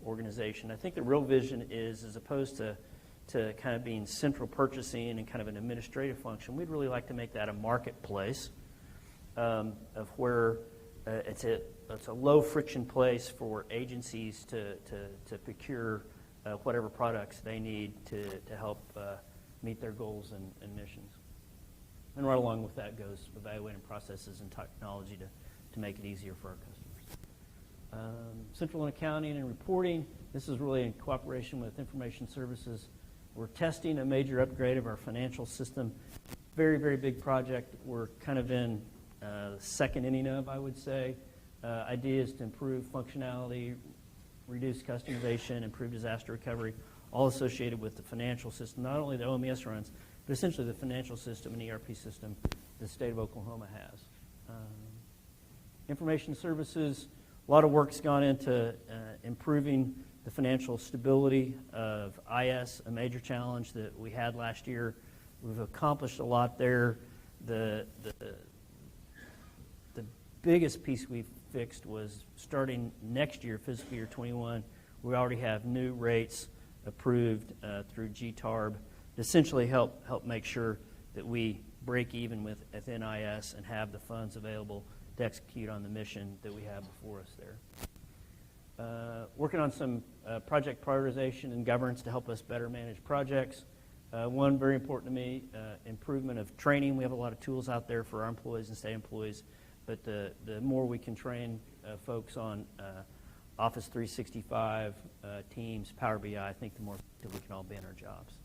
organization. I think the real vision is, as opposed to kind of being central purchasing and kind of an administrative function, we'd really like to make that a marketplace of where it's a low-friction place for agencies to procure whatever products they need to help meet their goals and missions. And right along with that goes evaluating processes and technology to make it easier for our customers. Central and accounting and reporting, this is really in cooperation with information services. We're testing a major upgrade of our financial system. Very, very big project. We're kind of in the second inning of, I would say. Idea is to improve functionality, reduce customization, improve disaster recovery, all associated with the financial system, not only that OMS runs, but essentially the financial system and ERP system the state of Oklahoma has. Information services, a lot of work's gone into improving the financial stability of IS, a major challenge that we had last year. We've accomplished a lot there. The biggest piece we fixed was starting next year, fiscal year 21, we already have new rates approved through GTARB to essentially help make sure that we break even with NIS and have the funds available to execute on the mission that we have before us there. Working on some project prioritization and governance to help us better manage projects. One very important to me, improvement of training. We have a lot of tools out there for our employees and state employees, but the more we can train folks on Office 365, Teams, Power BI, I think the more effective we can all be in our jobs.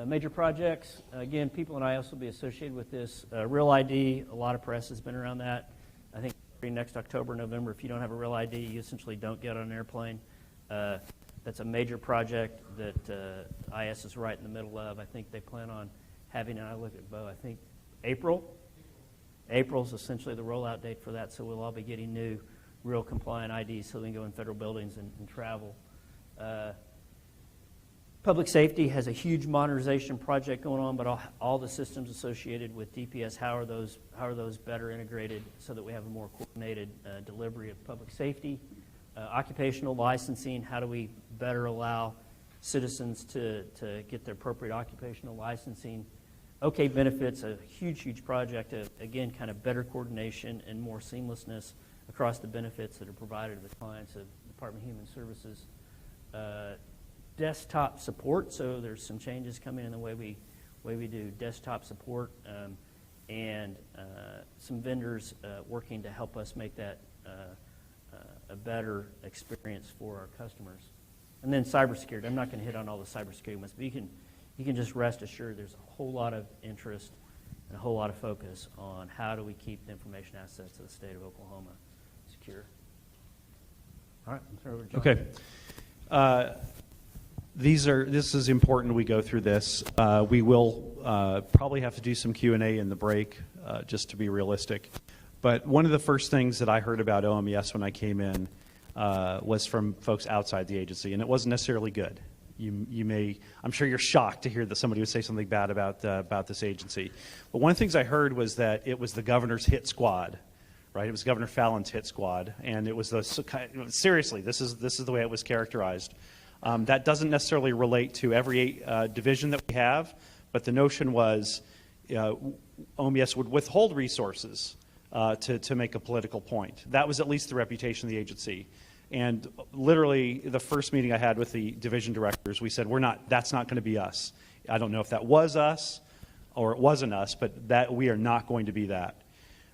Major projects, again, people and IS will be associated with this. Real ID, a lot of press has been around that. I think next October, November, if you don't have a Real ID, you essentially don't get on an airplane. That's a major project that IS is right in the middle of. I think they plan on having, and I look at Bo, I think April. April's essentially the rollout date for that, so we'll all be getting new real compliant IDs so we can go in federal buildings and travel. Public safety has a huge modernization project going on, but all the systems associated with DPS, how are those better integrated so that we have a more coordinated delivery of public safety? Occupational licensing, how do we better allow citizens to get their appropriate occupational licensing? OK benefits, a huge project of, again, kind of better coordination and more seamlessness across the benefits that are provided to the clients of Department of Human Services. Desktop support, so there's some changes coming in the way we do desktop support, and some vendors working to help us make that a better experience for our customers. And then cybersecurity. I'm not going to hit on all the cybersecurity ones, but you can just rest assured there's a whole lot of interest and a whole lot of focus on how do we keep the information assets of the state of Oklahoma secure. All right, I'm turning over to John. Okay. This is important we go through this. We will probably have to do some Q&A in the break, just to be realistic. But one of the first things that I heard about OMES when I came in was from folks outside the agency, and it wasn't necessarily good. I'm sure you're shocked to hear that somebody would say something bad about this agency. But one of the things I heard was that it was the governor's hit squad, right? It was Governor Fallon's hit squad, and it was seriously, this is the way it was characterized. That doesn't necessarily relate to every division that we have, but the notion was OMES would withhold resources to make a political point. That was at least the reputation of the agency. And literally, the first meeting I had with the division directors, we said, that's not going to be us. I don't know if that was us or it wasn't us, but that we are not going to be that.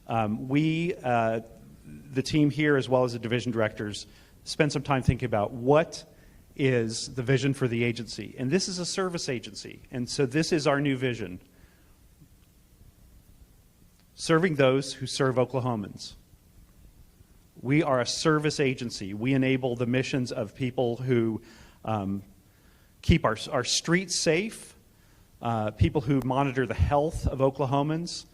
The team here, as well as the division directors, spent some time thinking about what is the vision for the agency. And this is a service agency, and so this is our new vision. Serving those who serve Oklahomans. We are a service agency. We enable the missions of people who keep our streets safe, people who monitor the health of Oklahomans.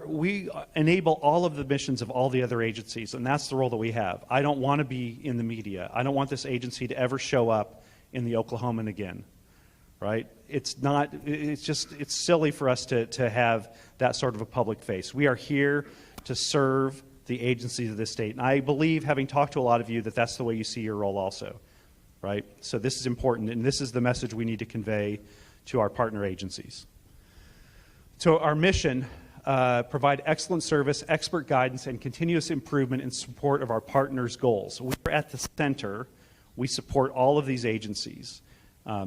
We enable all of the missions of all the other agencies, and that's the role that we have. I don't want to be in the media. I don't want this agency to ever show up in the Oklahoman again, right? It's silly for us to have that sort of a public face. We are here to serve the agencies of this state, and I believe, having talked to a lot of you, that that's the way you see your role also, right? So this is important, and this is the message we need to convey to our partner agencies. So our mission, provide excellent service, expert guidance, and continuous improvement in support of our partners' goals. We're at the center. We support all of these agencies.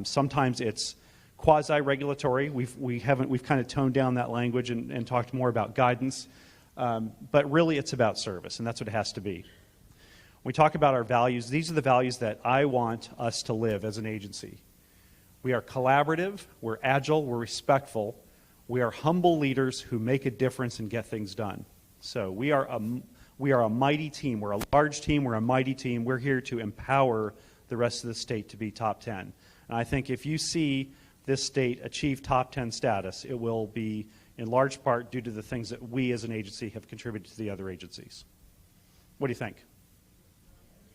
Sometimes it's quasi-regulatory. We've kind of toned down that language and talked more about guidance. But really it's about service, and that's what it has to be. When we talk about our values, these are the values that I want us to live as an agency. We are collaborative, we're agile, we're respectful. We are humble leaders who make a difference and get things done. So we are a mighty team. We're a large team. We're a mighty team. We're here to empower the rest of the state to be top 10. And I think if you see this state achieve top 10 status, it will be in large part due to the things that we as an agency have contributed to the other agencies. What do you think?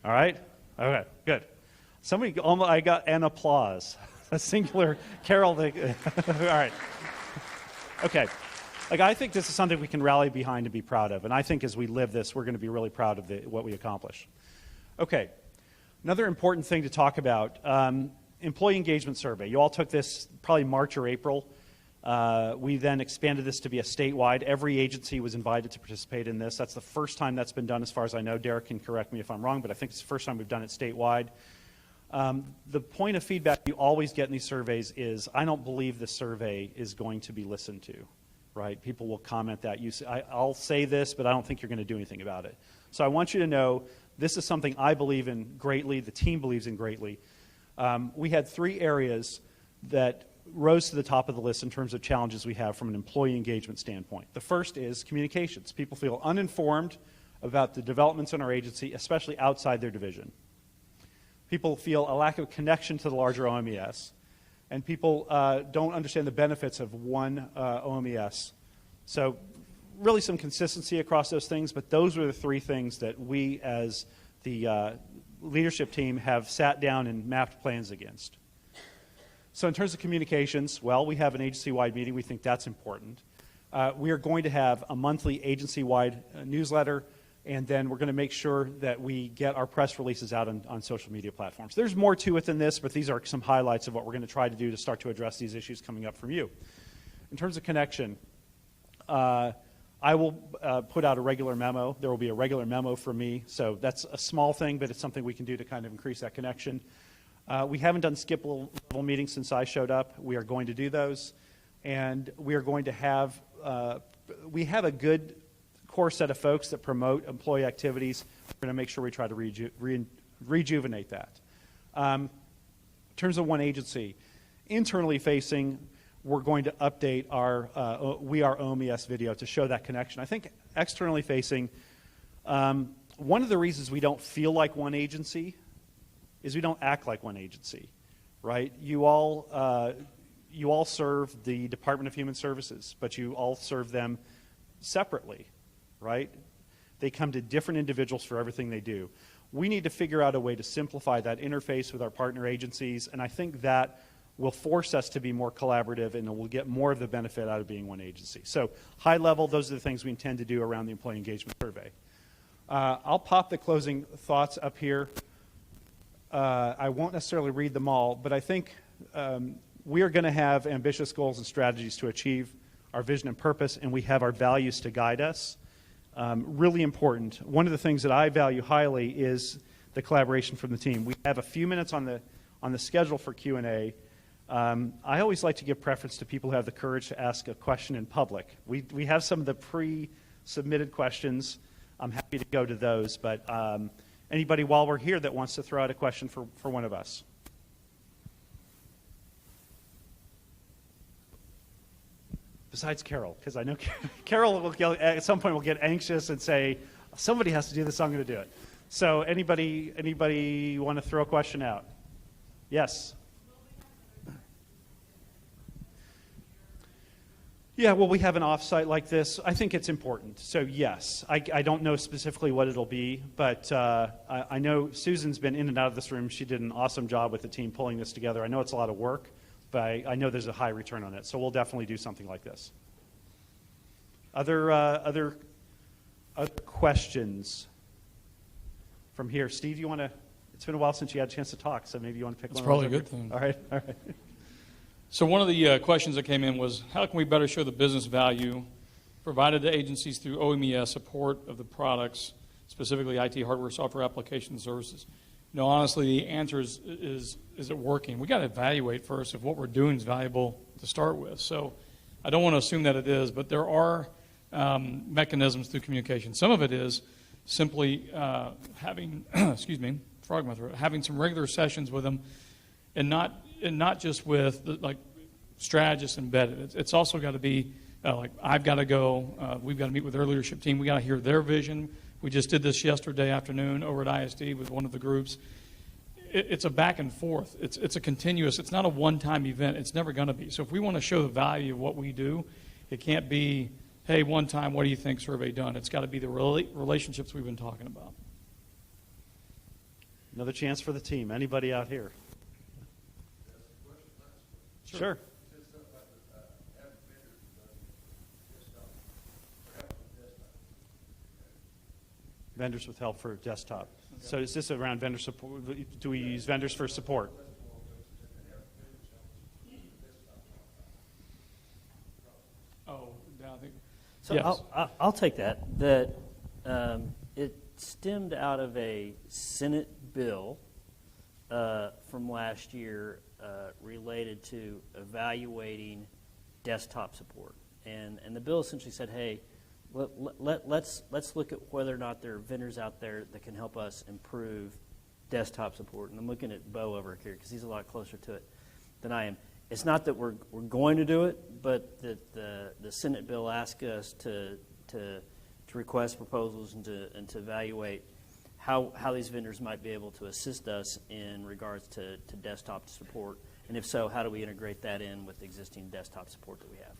All right? Okay, good. I got an applause. a singular. Carol, all right. Okay. Like, I think this is something we can rally behind and be proud of. And I think as we live this, we're going to be really proud of what we accomplish. Okay. Another important thing to talk about, employee engagement survey. You all took this probably March or April. We then expanded this to be a statewide. Every agency was invited to participate in this. That's the first time that's been done as far as I know. Derek can correct me if I'm wrong, but I think it's the first time we've done it statewide. The point of feedback you always get in these surveys is, I don't believe this survey is going to be listened to, right? People will comment that. I'll say this, but I don't think you're going to do anything about it. So I want you to know this is something I believe in greatly, the team believes in greatly. We had 3 areas that rose to the top of the list in terms of challenges we have from an employee engagement standpoint. The first is communications. People feel uninformed about the developments in our agency, especially outside their division. People feel a lack of connection to the larger OMES, and people don't understand the benefits of one OMES. So really some consistency across those things, but those are the 3 things that we as the leadership team have sat down and mapped plans against. So in terms of communications, well, we have an agency-wide meeting. We think that's important. We are going to have a monthly agency-wide newsletter, and then we're going to make sure that we get our press releases out on social media platforms. There's more to it than this, but these are some highlights of what we're going to try to do to start to address these issues coming up from you. In terms of connection, I will put out a regular memo. There will be a regular memo from me, so that's a small thing, but it's something we can do to kind of increase that connection. We haven't done skip-level meetings since I showed up. We are going to do those, and we are going to have we have a good core set of folks that promote employee activities. We're going to make sure we try to rejuvenate that. In terms of one agency, internally facing, we're going to update our We Are OMES video to show that connection. I think externally facing, one of the reasons we don't feel like one agency is we don't act like one agency, right? You all serve the Department of Human Services, but you all serve them separately, right? They come to different individuals for everything they do. We need to figure out a way to simplify that interface with our partner agencies, and I think that will force us to be more collaborative, and we'll get more of the benefit out of being one agency. So high level, those are the things we intend to do around the employee engagement survey. I'll pop the closing thoughts up here. I won't necessarily read them all, but I think we are going to have ambitious goals and strategies to achieve our vision and purpose, and we have our values to guide us. Really important. One of the things that I value highly is the collaboration from the team. We have a few minutes on the schedule for Q&A. I always like to give preference to people who have the courage to ask a question in public. We have some of the pre-submitted questions. I'm happy to go to those, but anybody while we're here that wants to throw out a question for one of us? Besides Carol, because I know Carol will at some point will get anxious and say, somebody has to do this, so I'm going to do it. So anybody want to throw a question out? Yes? Yeah, well, we have an offsite like this. I think it's important. So yes, I don't know specifically what it'll be, but I know Susan's been in and out of this room. She did an awesome job with the team pulling this together. I know it's a lot of work, but I know there's a high return on it. So we'll definitely do something like this. Other questions from here? Steve, you want to? It's been a while since you had a chance to talk, so maybe you want to pick one. That's probably a good thing. All right. So one of the questions that came in was, how can we better show the business value provided to agencies through OMES support of the products, specifically IT hardware, software, application services? You know, honestly, the answer is it working? We got to evaluate first if what we're doing is valuable to start with. So I don't want to assume that it is, but there are mechanisms through communication. Some of it is simply having, excuse me, frog in my throat, having some regular sessions with them, and not just with like strategists embedded. It's also got to be like I've got to go. We've got to meet with their leadership team. We got to hear their vision. We just did this yesterday afternoon over at ISD with one of the groups. It's a back and forth. It's a continuous. It's not a one-time event. It's never going to be. So if we want to show the value of what we do, it can't be, hey, one time, what do you think, survey done? It's got to be the relationships we've been talking about. Another chance for the team. Anybody out here? Sure. Vendors with help for desktop. So is this around vendor support? Do we use vendors for support? Oh, yeah, I think. So Yes. I'll take that. It stemmed out of a Senate bill from last year related to evaluating desktop support, and the bill essentially said, hey, let's look at whether or not there are vendors out there that can help us improve desktop support. And I'm looking at Bo over here because he's a lot closer to it than I am. It's not that we're going to do it, but that the Senate bill asked us to request proposals and to evaluate how these vendors might be able to assist us in regards to desktop support, and if so, how do we integrate that in with existing desktop support that we have?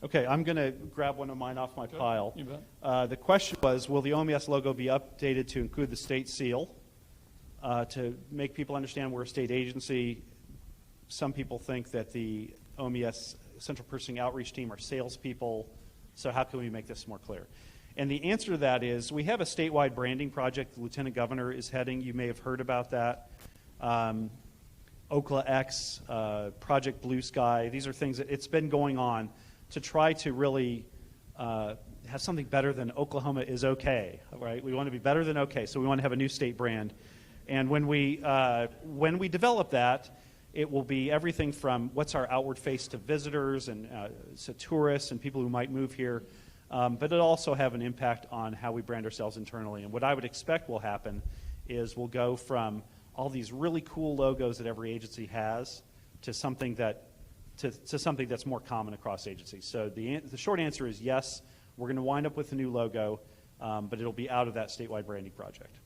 Okay, I'm going to grab one of mine off my pile. You bet. The question was, will the OMS logo be updated to include the state seal? To make people understand we're a state agency, some people think that the OMS Central Purchasing Outreach Team are salespeople, so how can we make this more clear? And the answer to that is we have a statewide branding project the Lieutenant Governor is heading. You may have heard about that. Okla X, Project Blue Sky, these are things that it's been going on to try to really have something better than Oklahoma is okay, right? We want to be better than okay, so we want to have a new state brand. And when we develop that, it will be everything from what's our outward face to visitors and to tourists and people who might move here, but it'll also have an impact on how we brand ourselves internally. And what I would expect will happen is we'll go from all these really cool logos that every agency has to something that to something that's more common across agencies. So the short answer is yes, we're going to wind up with a new logo, but it'll be out of that statewide branding project.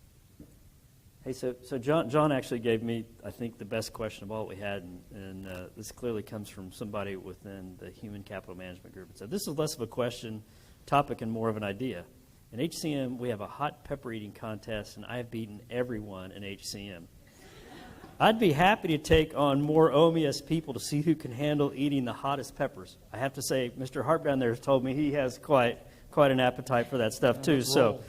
Hey, so John actually gave me, I think, the best question of all we had, and this clearly comes from somebody within the Human Capital Management Group. And so this is less of a question, topic, and more of an idea. In HCM, we have a hot pepper eating contest, and I have beaten everyone in HCM. I'd be happy to take on more OMS people to see who can handle eating the hottest peppers. I have to say, Mr. Harp down there has told me he has quite an appetite for that stuff too. So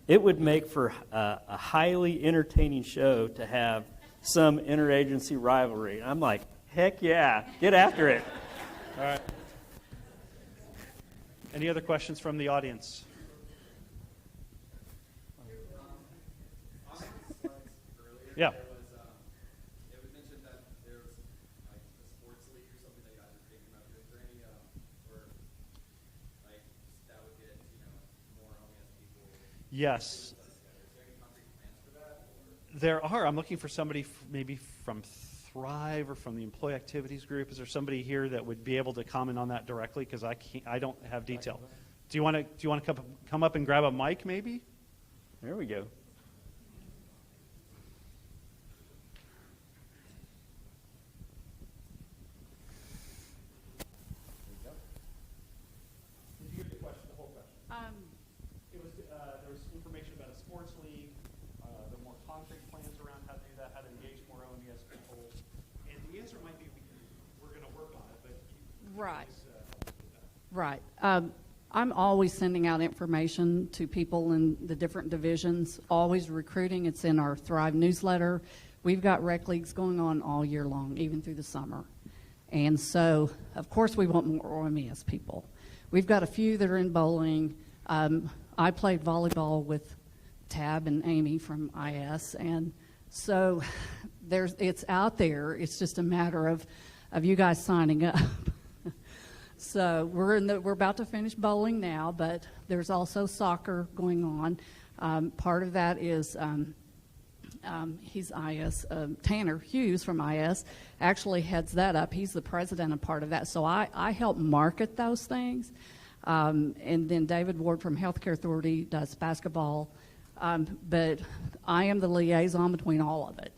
it would make for a highly entertaining show to have some interagency rivalry. I'm like, heck yeah, get after it. All right. Any other questions from the audience? Yeah. Yes. There are. I'm looking for somebody maybe from Thrive or from the Employee Activities Group. Is there somebody here that would be able to comment on that directly? Because I don't have detail. Do you want to come up and grab a mic maybe? There we go. There was information about a sports league, the more concrete plans around how to do that, how to engage more OMS people. And the answer might be we're going to work on it, but Right. please, Right. I'm always sending out information to people in the different divisions, always recruiting. It's in our Thrive newsletter. We've got rec leagues going on all year long, even through the summer. And so, of course, we want more OMS people. We've got a few that are in bowling. I played volleyball with Tab and Amy from IS, and so it's out there. It's just a matter of you guys signing up. So we're about to finish bowling now, but there's also soccer going on. Part of that is he's IS. Tanner Hughes from IS actually heads that up. He's the president of part of that. So I help market those things. And then David Ward from Healthcare Authority does basketball. But I am the liaison between all of it.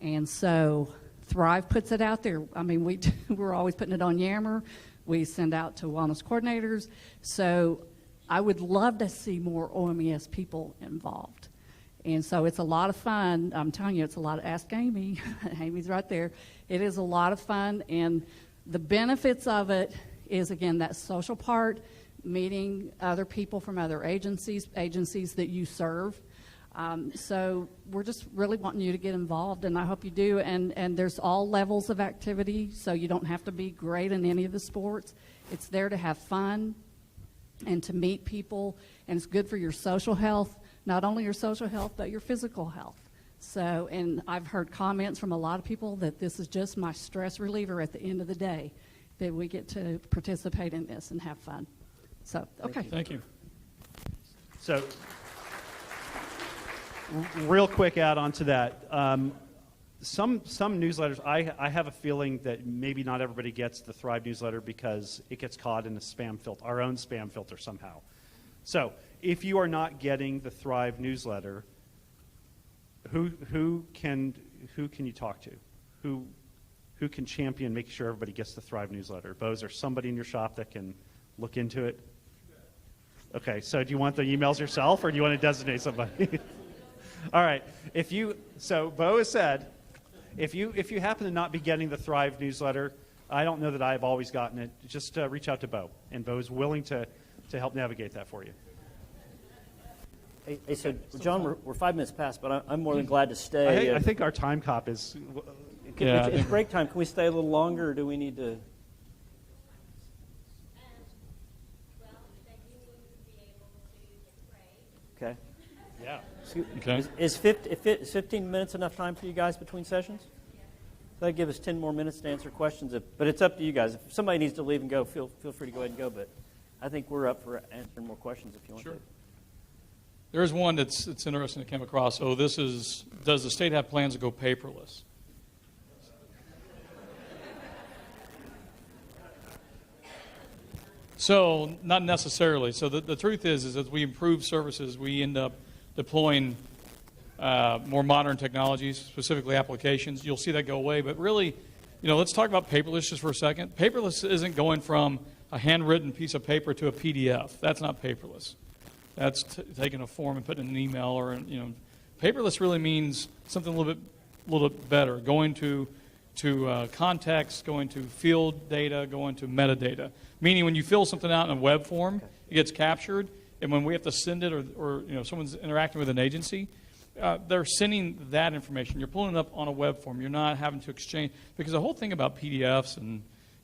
And so Thrive puts it out there. I mean, we're always putting it on Yammer. We send out to wellness coordinators. So I would love to see more OMS people involved. And so it's a lot of fun. I'm telling you, it's a lot of, ask Amy. Amy's right there. It is a lot of fun, and the benefits of it is, again, that social part, meeting other people from other agencies that you serve. So we're just really wanting you to get involved, and I hope you do. And there's all levels of activity, so you don't have to be great in any of the sports. It's there to have fun and to meet people, and it's good for your social health, not only your social health, but your physical health. So, and I've heard comments from a lot of people that this is just my stress reliever at the end of the day, that we get to participate in this and have fun. So, okay. Thank you. So, real quick add on to that. Some newsletters, I have a feeling that maybe not everybody gets the Thrive newsletter because it gets caught in a spam filter, our own spam filter somehow. So, if you are not getting the Thrive newsletter, who can you talk to? Who can champion making sure everybody gets the Thrive newsletter? Bo, is there somebody in your shop that can look into it? Okay, so do you want the emails yourself, or do you want to designate somebody? All right. So Bo has said, if you happen to not be getting the Thrive newsletter, I don't know that I've always gotten it. Just reach out to Bo, and Bo is willing to help navigate that for you. Hey, so John, we're 5 minutes past, but I'm more than glad to stay. I think our time cop is. It's break time. Can we stay a little longer, or do we need to? Okay. Yeah. Okay. Is 15 minutes enough time for you guys between sessions? That'll give us 10 more minutes to answer questions. But it's up to you guys. If somebody needs to leave and go, feel free to go ahead and go. But I think we're up for answering more questions if you want to. There's one that's interesting that came across. So this is, does the state have plans to go paperless? So not necessarily. So the truth is as we improve services, we end up deploying more modern technologies, specifically applications. You'll see that go away. But really, let's talk about paperless just for a second. Paperless isn't going from a handwritten piece of paper to a PDF. That's not paperless. That's taking a form and putting in an email, or paperless really means something a little bit better. Going to context, going to field data, going to metadata. Meaning when you fill something out in a web form, it gets captured, and when we have to send it, or someone's interacting with an agency, they're sending that information. You're pulling it up on a web form. You're not having to exchange, because the whole thing about PDFs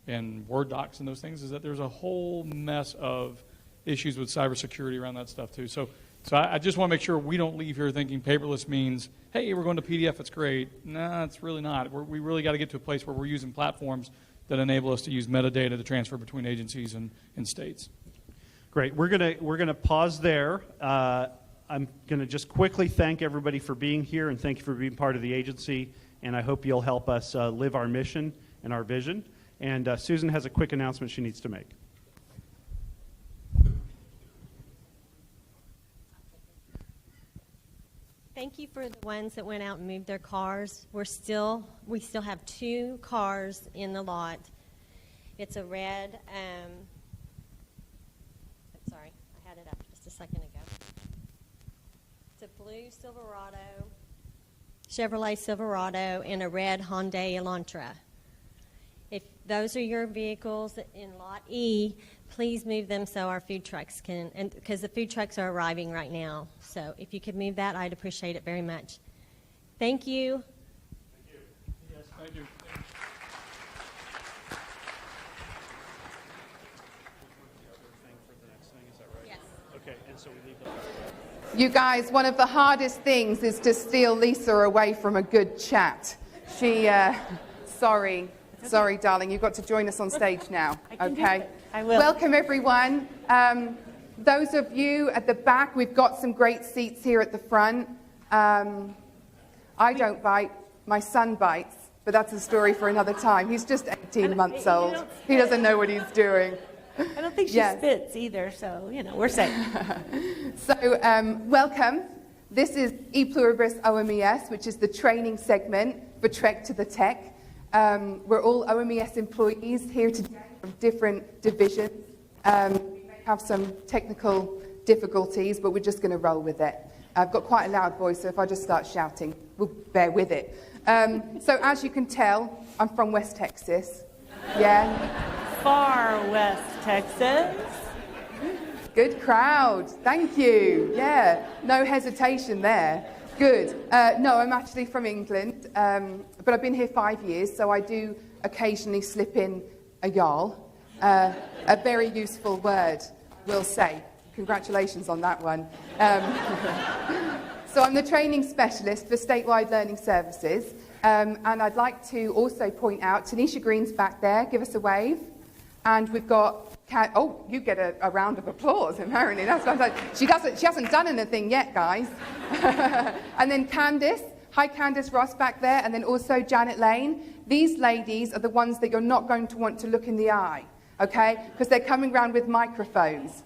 and Word docs and those things is that there's a whole mess of issues with cybersecurity around that stuff too. So I just want to make sure we don't leave here thinking paperless means, hey, we're going to PDF, it's great. No, it's really not. We really got to get to a place where we're using platforms that enable us to use metadata to transfer between agencies and states. Great. We're gonna pause there. I'm gonna just quickly thank everybody for being here, and thank you for being part of the agency. And I hope you'll help us live our mission and our vision. And Susan has a quick announcement she needs to make. Thank you for the ones that went out and moved their cars. We still have 2 cars in the lot. It's a red, sorry, I had it up just a second ago. It's a blue Chevrolet Silverado, and a red Hyundai Elantra. If those are your vehicles in Lot E, please move them so our food trucks can, and because the food trucks are arriving right now. So if you could move that, I'd appreciate it very much. Thank you. Thank you. Yes, thank you. Yes. Okay, and so we leave You guys, one of the hardest things is to steal Lisa away from a good chat. Sorry, darling, you've got to join us on stage now, okay? I will. Welcome, everyone. Those of you at the back, we've got some great seats here at the front. I don't bite, my son bites, but that's a story for another time. He's just 18 months old. He doesn't know what he's doing. I don't think she spits either, so, we're safe. So, welcome. This is E Pluribus OMES, which is the training segment for Trek to the Tech. We're all OMES employees here today from different divisions. We may have some technical difficulties, but we're just going to roll with it. I've got quite a loud voice, so if I just start shouting, we'll bear with it. So as you can tell, I'm from West Texas. Yeah, Far West Texas. good crowd. Thank you. Yeah, no hesitation there. Good. No, I'm actually from England, but I've been here 5 years, so I do occasionally slip in a y'all, a very useful word, we'll say. Congratulations on that one. So I'm the training specialist for Statewide Learning Services, and I'd like to also point out, Tanisha Green's back there, give us a wave. And we've got, oh, you get a round of applause, apparently. That's fantastic. She hasn't done anything yet, guys. And then Candice, hi Candice Ross back there, and then also Janet Lane. These ladies are the ones that you're not going to want to look in the eye, okay? Because they're coming around with microphones.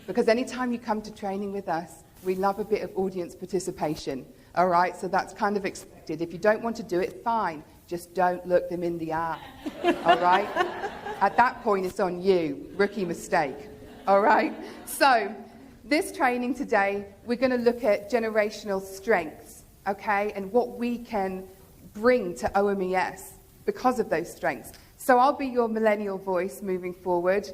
Because anytime you come to training with us, we love a bit of audience participation, all right? So that's kind of expected. If you don't want to do it, fine. Just don't look them in the eye, all right? At that point, it's on you. Rookie mistake, all right? So this training today, we're going to look at generational strengths, okay? And what we can bring to OMES because of those strengths. So I'll be your millennial voice moving forward.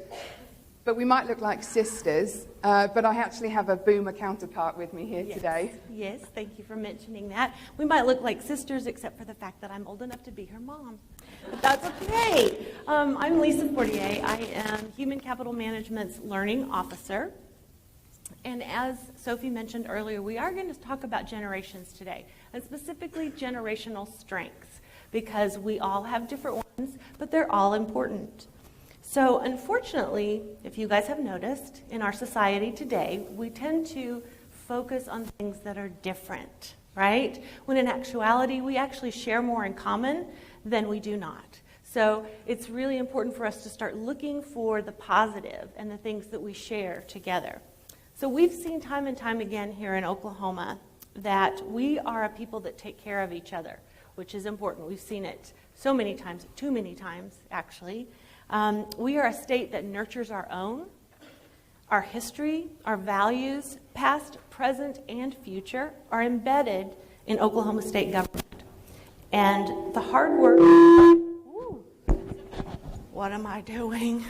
But we might look like sisters, but I actually have a boomer counterpart with me here today. Yes, thank you for mentioning that. We might look like sisters, except for the fact that I'm old enough to be her mom. But that's okay. I'm Lisa Fortier. I am Human Capital Management's Learning Officer. And as Sophie mentioned earlier, we are going to talk about generations today, and specifically generational strengths, because we all have different ones, but they're all important. So unfortunately, if you guys have noticed, in our society today, we tend to focus on things that are different, right? When in actuality, we actually share more in common than we do not. So it's really important for us to start looking for the positive and the things that we share together. So we've seen time and time again here in Oklahoma that we are a people that take care of each other, which is important. We've seen it so many times, too many times, actually. We are a state that nurtures our own, our history, our values, past, present, and future, are embedded in Oklahoma state government. And the hard work... Ooh, what am I doing?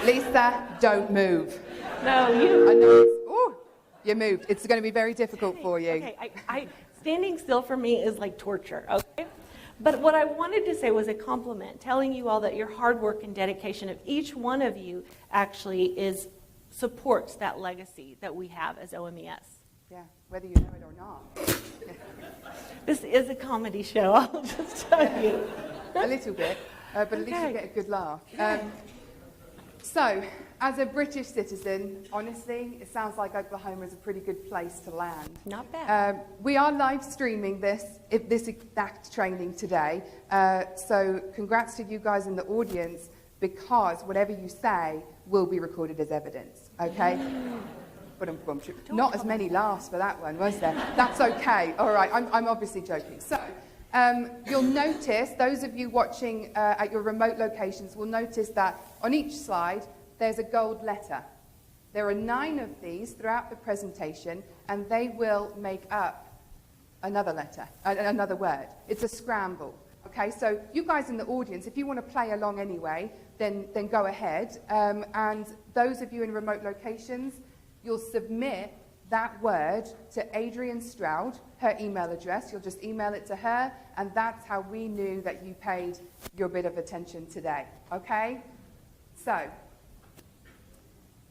Lisa, don't move. No, you... I know you moved. It's going to be very difficult for you. Okay, standing still for me is like torture, okay? But what I wanted to say was a compliment, telling you all that your hard work and dedication of each one of you actually supports that legacy that we have as OMES. Yeah, whether you know it or not. This is a comedy show, I'll just tell you. A little bit, but at least you get a good laugh. So, as a British citizen, honestly, it sounds like Oklahoma is a pretty good place to land. Not bad. We are live streaming this exact training today. So congrats to you guys in the audience, because whatever you say will be recorded as evidence, okay? Not as many laughs for that one, was there? That's okay. All right, I'm obviously joking. So you'll notice, those of you watching at your remote locations will notice that on each slide, there's a gold letter. There are 9 of these throughout the presentation, and they will make up another letter, another word. It's a scramble. Okay, so you guys in the audience, if you want to play along anyway, then go ahead. And those of you in remote locations, you'll submit that word to Adrienne Stroud, her email address. You'll just email it to her, and that's how we knew that you paid your bit of attention today. Okay? So,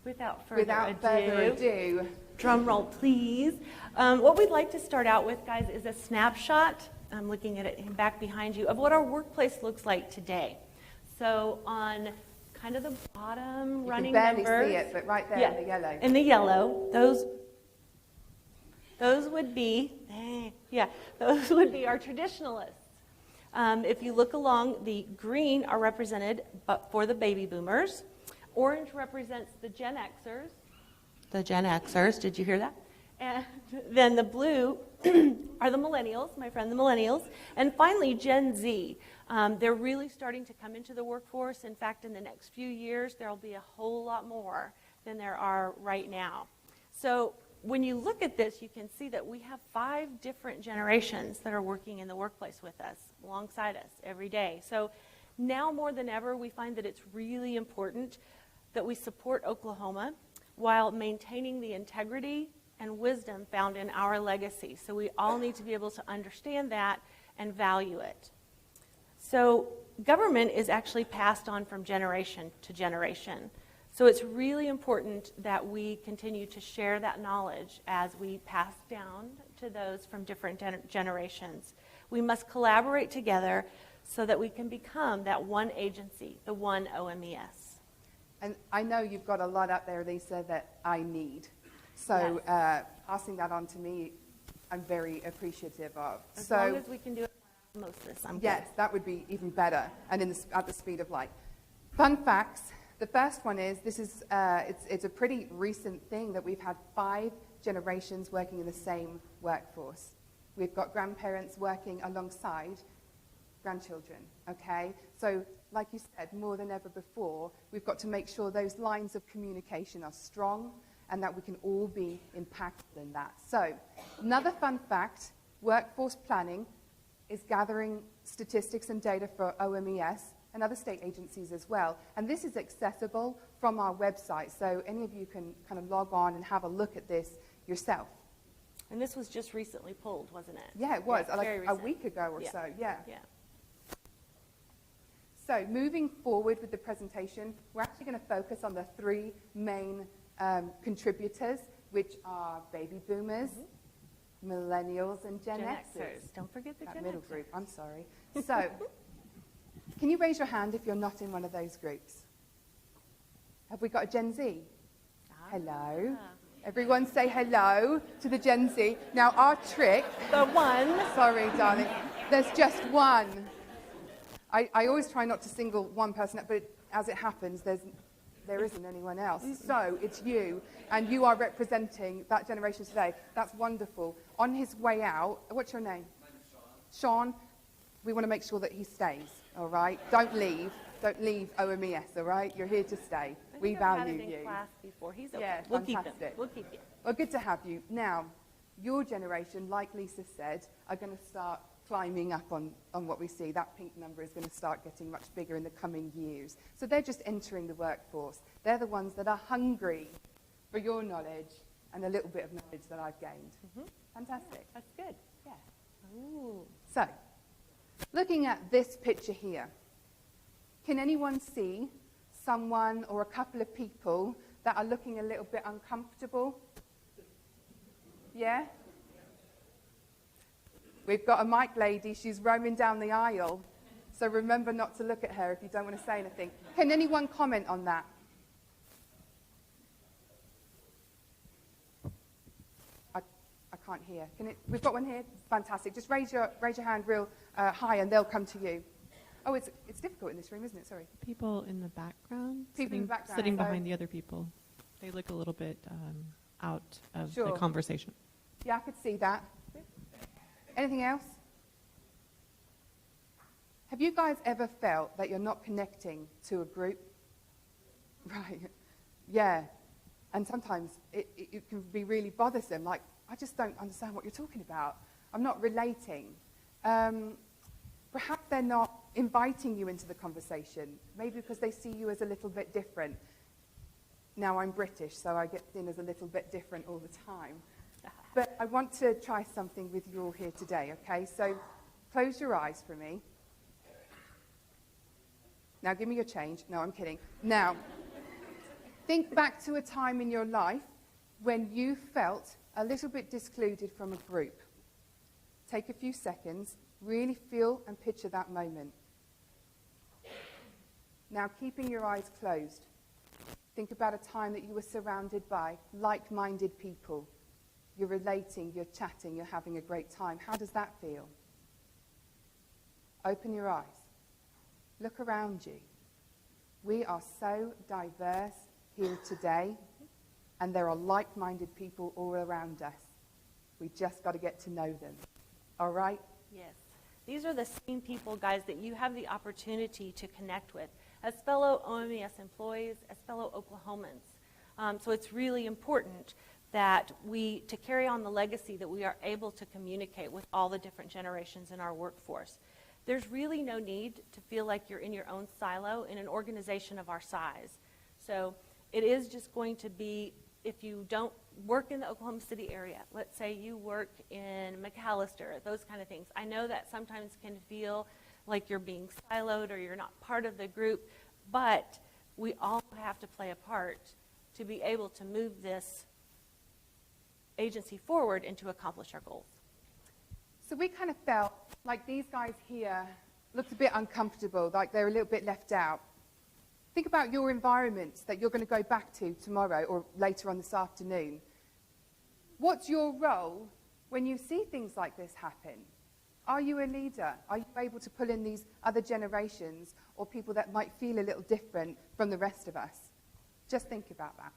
Without further ado, drum roll, please. What we'd like to start out with, guys, is a snapshot. I'm looking at it back behind you, of what our workplace looks like today. So on kind of the bottom running numbers. You can barely see it, but right there in the yellow. In the yellow, those would be, those would be our traditionalists. If you look along, the green are represented for the baby boomers. Orange represents the Gen Xers. The Gen Xers, did you hear that? And then the blue are the millennials, my friend, the millennials. And finally, Gen Z. They're really starting to come into the workforce. In fact, in the next few years, there'll be a whole lot more than there are right now. So when you look at this, you can see that we have 5 different generations that are working in the workplace with us, alongside us every day. So now more than ever, we find that it's really important that we support Oklahoma while maintaining the integrity and wisdom found in our legacy. So we all need to be able to understand that and value it. So government is actually passed on from generation to generation. So it's really important that we continue to share that knowledge as we pass down to those from different generations. We must collaborate together so that we can become that one agency, the one OMES. And I know you've got a lot up there, Lisa, that I need. So passing that on to me, I'm very appreciative of. As long as we can do it for osmosis, I'm yes, that would be even better, and at the speed of light. Fun facts. The first one is, it's a pretty recent thing that we've had 5 generations working in the same workforce. We've got grandparents working alongside grandchildren, okay? So, like you said, more than ever before, we've got to make sure those lines of communication are strong and that we can all be impactful in that. So, another fun fact, workforce planning is gathering statistics and data for OMES and other state agencies as well. And this is accessible from our website, so any of you can kind of log on and have a look at this yourself. And this was just recently pulled, wasn't it? Yeah, it was, Yeah, like a week ago or so, yeah. So moving forward with the presentation, we're actually going to focus on the 3 main contributors, which are baby boomers, millennials, and Gen Xers. Don't forget the That Gen middle Xers. group, I'm sorry. So, can you raise your hand if you're not in one of those groups? Have we got a Gen Z? Hello. Everyone say hello to the Gen Z. Now, our trick... The one. Sorry, darling. There's just one. I always try not to single one person out, but as it happens, there isn't anyone else. So, it's you, and you are representing that generation today. That's wonderful. On his way out, what's your name? My name's Sean. Sean, we want to make sure that he stays, all right? Don't leave. Don't leave OMES, all right? You're here to stay. We value I've had it in you. class before. He's okay. Yeah, We'll keep him. fantastic. We'll keep you. Well, good to have you. Now, your generation, like Lisa said, are going to start climbing up on what we see. That pink number is going to start getting much bigger in the coming years. So they're just entering the workforce. They're the ones that are hungry for your knowledge and a little bit of knowledge that I've gained. Fantastic. That's good. Yeah. Ooh. So, looking at this picture here, can anyone see someone or a couple of people that are looking a little bit uncomfortable? Yeah? We've got a mic lady. She's roaming down the aisle. So remember not to look at her if you don't want to say anything. Can anyone comment on that? I can't hear. We've got one here. Fantastic. Just raise your hand real high and they'll come to you. Oh, it's difficult in this room, isn't it? Sorry. People in the background. People in the background, Sitting so- behind the other people. They look a little bit out of Sure. the conversation. Yeah, I could see that. Anything else? Have you guys ever felt that you're not connecting to a group? Right. Yeah. And sometimes it can be really bothersome. Like, I just don't understand what you're talking about. I'm not relating. Perhaps they're not inviting you into the conversation, maybe because they see you as a little bit different. Now, I'm British, so I get seen as a little bit different all the time. But I want to try something with you all here today, okay? So close your eyes for me. Now, give me your change. No, I'm kidding. Now, think back to a time in your life when you felt a little bit discluded from a group. Take a few seconds. Really feel and picture that moment. Now, keeping your eyes closed, think about a time that you were surrounded by like-minded people. You're relating, you're chatting, you're having a great time. How does that feel? Open your eyes. Look around you. We are so diverse here today, and there are like-minded people all around us. We just got to get to know them. All right? Yes. These are the same people, guys, that you have the opportunity to connect with as fellow OMES employees, as fellow Oklahomans. So it's really important that to carry on the legacy, that we are able to communicate with all the different generations in our workforce. There's really no need to feel like you're in your own silo in an organization of our size. So it is just going to be, if you don't work in the Oklahoma City area, let's say you work in McAllister, those kind of things. I know that sometimes can feel like you're being siloed or you're not part of the group, but we all have to play a part to be able to move this agency forward and to accomplish our goals. So we kind of felt like these guys here looked a bit uncomfortable, like they're a little bit left out. Think about your environments that you're going to go back to tomorrow or later on this afternoon. What's your role when you see things like this happen? Are you a leader? Are you able to pull in these other generations or people that might feel a little different from the rest of us? Just think about that.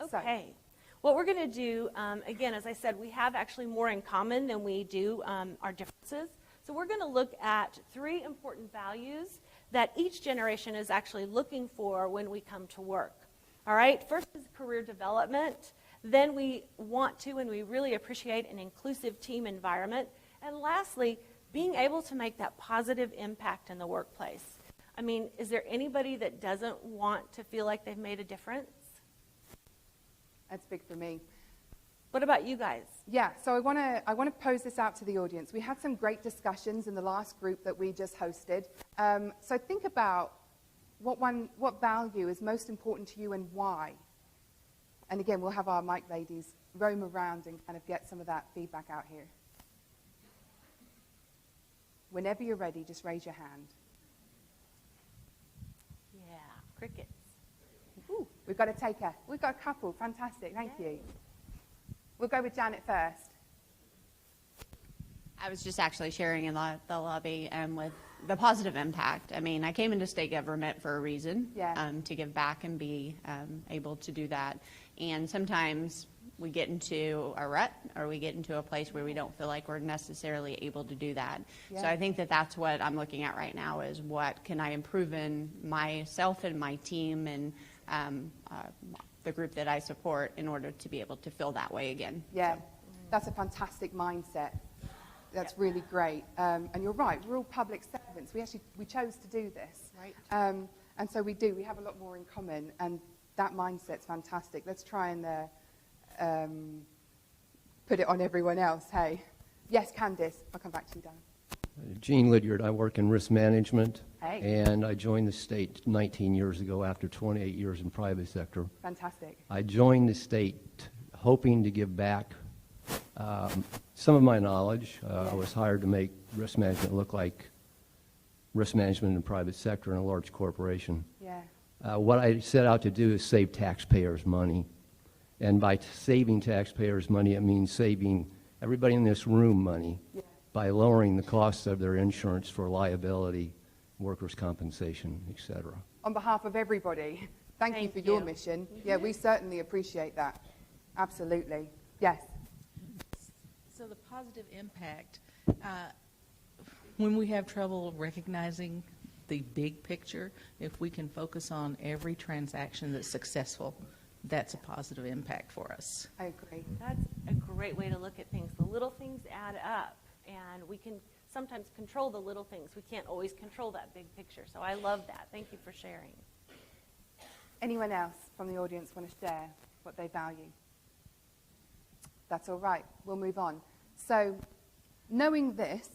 Okay. What we're going to do, again, as I said, we have actually more in common than we do our differences. So we're going to look at 3 important values that each generation is actually looking for when we come to work. All right? First is career development. Then we want to and we really appreciate an inclusive team environment. And lastly, being able to make that positive impact in the workplace. I mean, is there anybody that doesn't want to feel like they've made a difference? That's big for me. What about you guys? Yeah, so I want to pose this out to the audience. We had some great discussions in the last group that we just hosted. So think about what value is most important to you and why. And again, we'll have our mic ladies roam around and kind of get some of that feedback out here. Whenever you're ready, just raise your hand. Yeah, crickets. Ooh, we've got a taker. We've got a couple. Fantastic. Thank you. We'll go with Janet first. I was just actually sharing in the lobby with the positive impact. I mean, I came into state government for a reason, to give back and be able to do that. And sometimes we get into a rut or we get into a place where we don't feel like we're necessarily able to do that. Yeah. So I think that that's what I'm looking at right now is what can I improve in myself and my team and the group that I support in order to be able to feel that way again. Yeah, that's a fantastic mindset. That's really great. And you're right, we're all public servants. We chose to do this. Right. And so we do. We have a lot more in common. And that mindset's fantastic. Let's try and put it on everyone else, hey? Yes, Candice. I'll come back to you, Dan. Gene Lydiard, I work in risk management. Hey. And I joined the state 19 years ago after 28 years in private sector. Fantastic. I joined the state hoping to give back some of my knowledge. I was hired to make risk management look like risk management in the private sector in a large corporation. Yeah. What I set out to do is save taxpayers money. And by saving taxpayers money, it means saving everybody in this room money by lowering the costs of their insurance for liability, workers' compensation, et cetera. On behalf of everybody, thank you for your mission. Yeah, we certainly appreciate that. Absolutely. Yes. So the positive impact, when we have trouble recognizing the big picture, if we can focus on every transaction that's successful, that's a positive impact for us. I agree. That's a great way to look at things. The little things add up, and we can sometimes control the little things. We can't always control that big picture. So I love that. Thank you for sharing. Anyone else from the audience want to share what they value? That's all right. We'll move on. So, knowing this,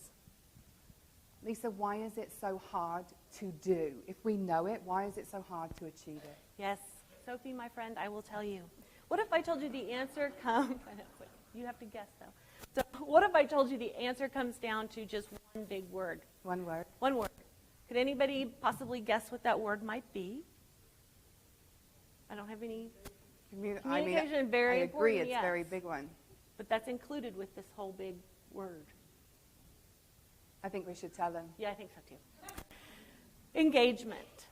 Lisa, why is it so hard to do? If we know it, why is it so hard to achieve it? Yes, Sophie, my friend, I will tell you. What if I told you the answer comes, you have to guess though. So what if I told you the answer comes down to just one big word? One word. One word. Could anybody possibly guess what that word might be? I don't have any. Communication, very I agree, important, it's yes. a very big one. But that's included with this whole big word. I think we should tell them. Yeah, I think so too. Engagement.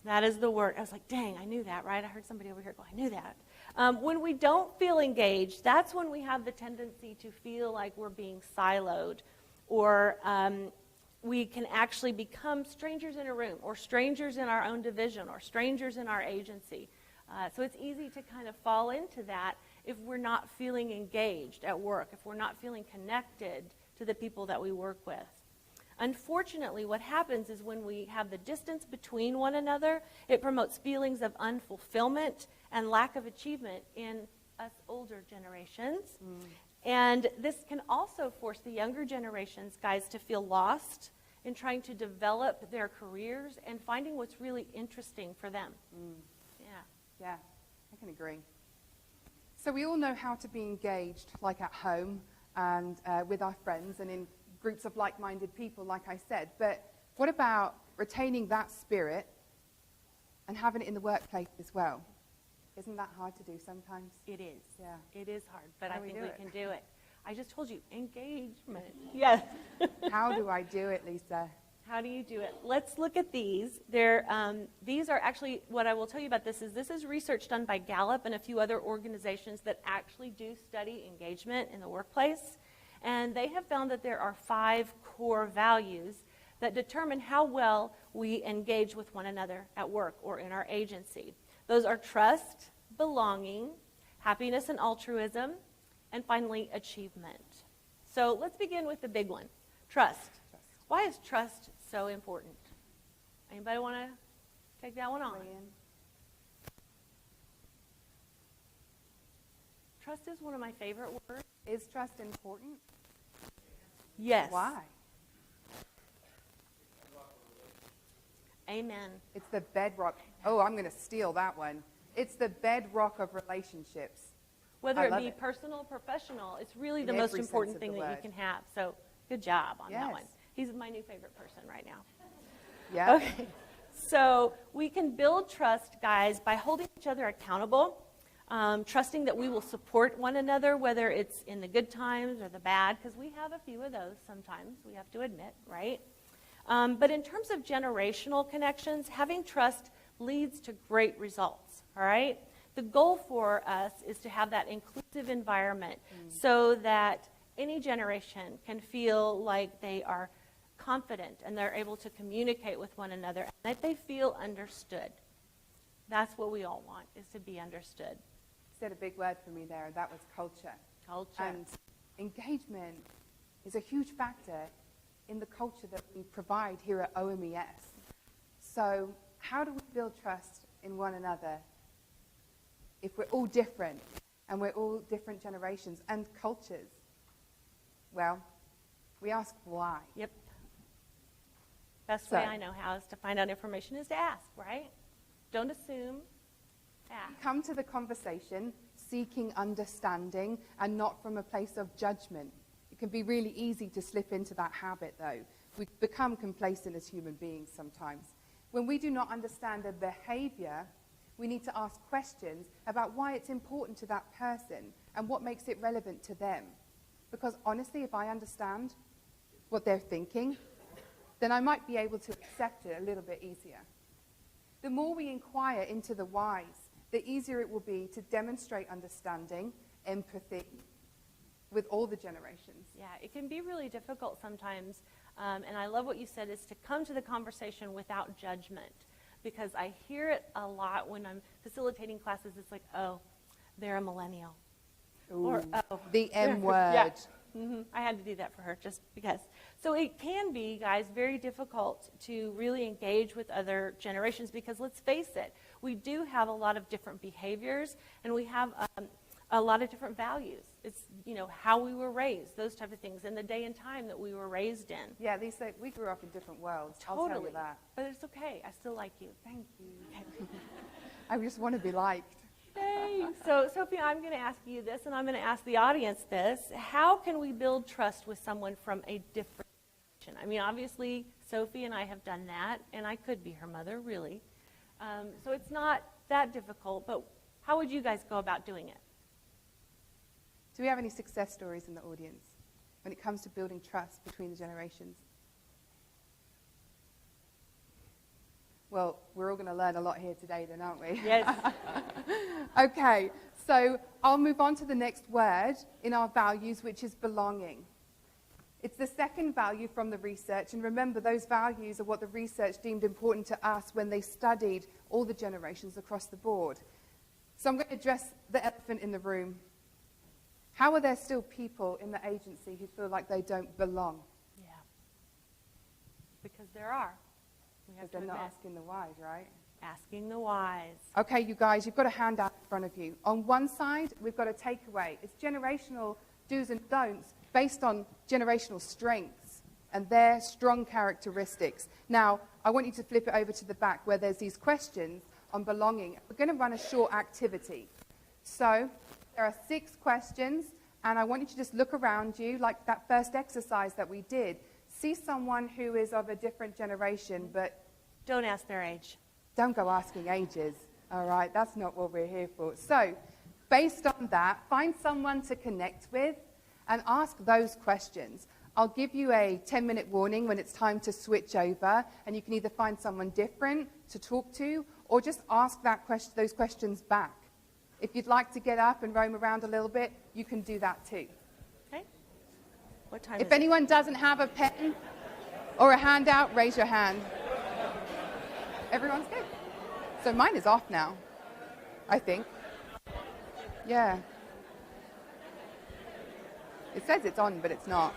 That is the word. I was like, dang, I knew that, right? I heard somebody over here go, I knew that. When we don't feel engaged, that's when we have the tendency to feel like we're being siloed, or we can actually become strangers in a room, or strangers in our own division, or strangers in our agency. So it's easy to kind of fall into that if we're not feeling engaged at work, if we're not feeling connected to the people that we work with. Unfortunately, what happens is when we have the distance between one another, it promotes feelings of unfulfillment and lack of achievement in us older generations. And this can also force the younger generations, guys, to feel lost in trying to develop their careers and finding what's really interesting for them. Yeah, I can agree. So we all know how to be engaged, like at home and with our friends and in groups of like-minded people, like I said. But what about retaining that spirit and having it in the workplace as well? Isn't that hard to do sometimes? It is. Yeah. It is hard, but How I do we think do we it? can do it. I just told you, engagement. Yes. How do I do it, Lisa? How do you do it? Let's look at these. These are actually, what I will tell you about this is research done by Gallup and a few other organizations that actually do study engagement in the workplace. And they have found that there are 5 core values that determine how well we engage with one another at work or in our agency. Those are trust, belonging, happiness and altruism, and finally, achievement. So let's begin with the big one, trust. Why is trust so important? Anybody want to take that one on? Trust is one of my favorite words. Is trust important? Yes. Why? Amen. It's the bedrock. Oh, I'm going to steal that one. It's the bedrock of relationships. Whether I it love be it. personal, professional, it's really In the most every important sense of thing the that you word. can have. So good job on that Yes. one. He's my new favorite person right now. Yeah. Okay. So we can build trust, guys, by holding each other accountable, trusting that we will support one another, whether it's in the good times or the bad, because we have a few of those sometimes, we have to admit, right? But in terms of generational connections, having trust leads to great results, all right? The goal for us is to have that inclusive environment so that any generation can feel like they are confident and they're able to communicate with one another and that they feel understood. That's what we all want, is to be understood. You said a big word for me there. That was culture. Culture. And engagement is a huge factor in the culture that we provide here at OMES. So how do we build trust in one another if we're all different and we're all different generations and cultures? Well, we ask why. Yep. Best way I know how is to find out information is to ask, right? Don't assume, ask. Come to the conversation seeking understanding and not from a place of judgment. It can be really easy to slip into that habit, though. We become complacent as human beings sometimes. When we do not understand a behavior, we need to ask questions about why it's important to that person and what makes it relevant to them. Because honestly, if I understand what they're thinking, then I might be able to accept it a little bit easier. The more we inquire into the whys, the easier it will be to demonstrate understanding, empathy with all the generations. Yeah, it can be really difficult sometimes, and I love what you said, is to come to the conversation without judgment, because I hear it a lot when I'm facilitating classes. It's like, oh, they're a millennial. Ooh, or, oh, the M word. Yeah. I had to do that for her just because. So it can be, guys, very difficult to really engage with other generations because, let's face it, we do have a lot of different behaviors and we have a lot of different values. It's, how we were raised, those type of things, and the day and time that we were raised in. Yeah, Lisa, we grew up in different worlds. Totally. I'll tell you that. But it's okay. I still like you. Thank you. I just want to be liked. Thanks. So, Sophie, I'm going to ask you this, and I'm going to ask the audience this. How can we build trust with someone from a different generation? I mean, obviously, Sophie and I have done that, and I could be her mother, really. So it's not that difficult, but how would you guys go about doing it? Do we have any success stories in the audience when it comes to building trust between the generations? Well, we're all going to learn a lot here today then, aren't we? Yes. Okay, so I'll move on to the next word in our values, which is belonging. It's the second value from the research, and remember, those values are what the research deemed important to us when they studied all the generations across the board. So I'm going to address the elephant in the room. How are there still people in the agency who feel like they don't belong? Yeah. Because there are. We have Because to they're not admit. asking the whys, right? Asking the whys. Okay, you guys, you've got a handout in front of you. On one side, we've got a takeaway. It's generational do's and don'ts based on generational strengths and their strong characteristics. Now, I want you to flip it over to the back where there's these questions on belonging. We're going to run a short activity. So, there are 6 questions, and I want you to just look around you like that first exercise that we did. See someone who is of a different generation, but Don't ask their age. don't go asking ages, all right? That's not what we're here for. So, based on that, find someone to connect with and ask those questions. I'll give you a 10-minute warning when it's time to switch over, and you can either find someone different to talk to or just ask those questions back. If you'd like to get up and roam around a little bit, you can do that too. Okay? What time If is it? anyone doesn't have a pen or a handout, raise your hand. Everyone's good. So mine is off now, I think. Yeah. It says it's on, but it's not.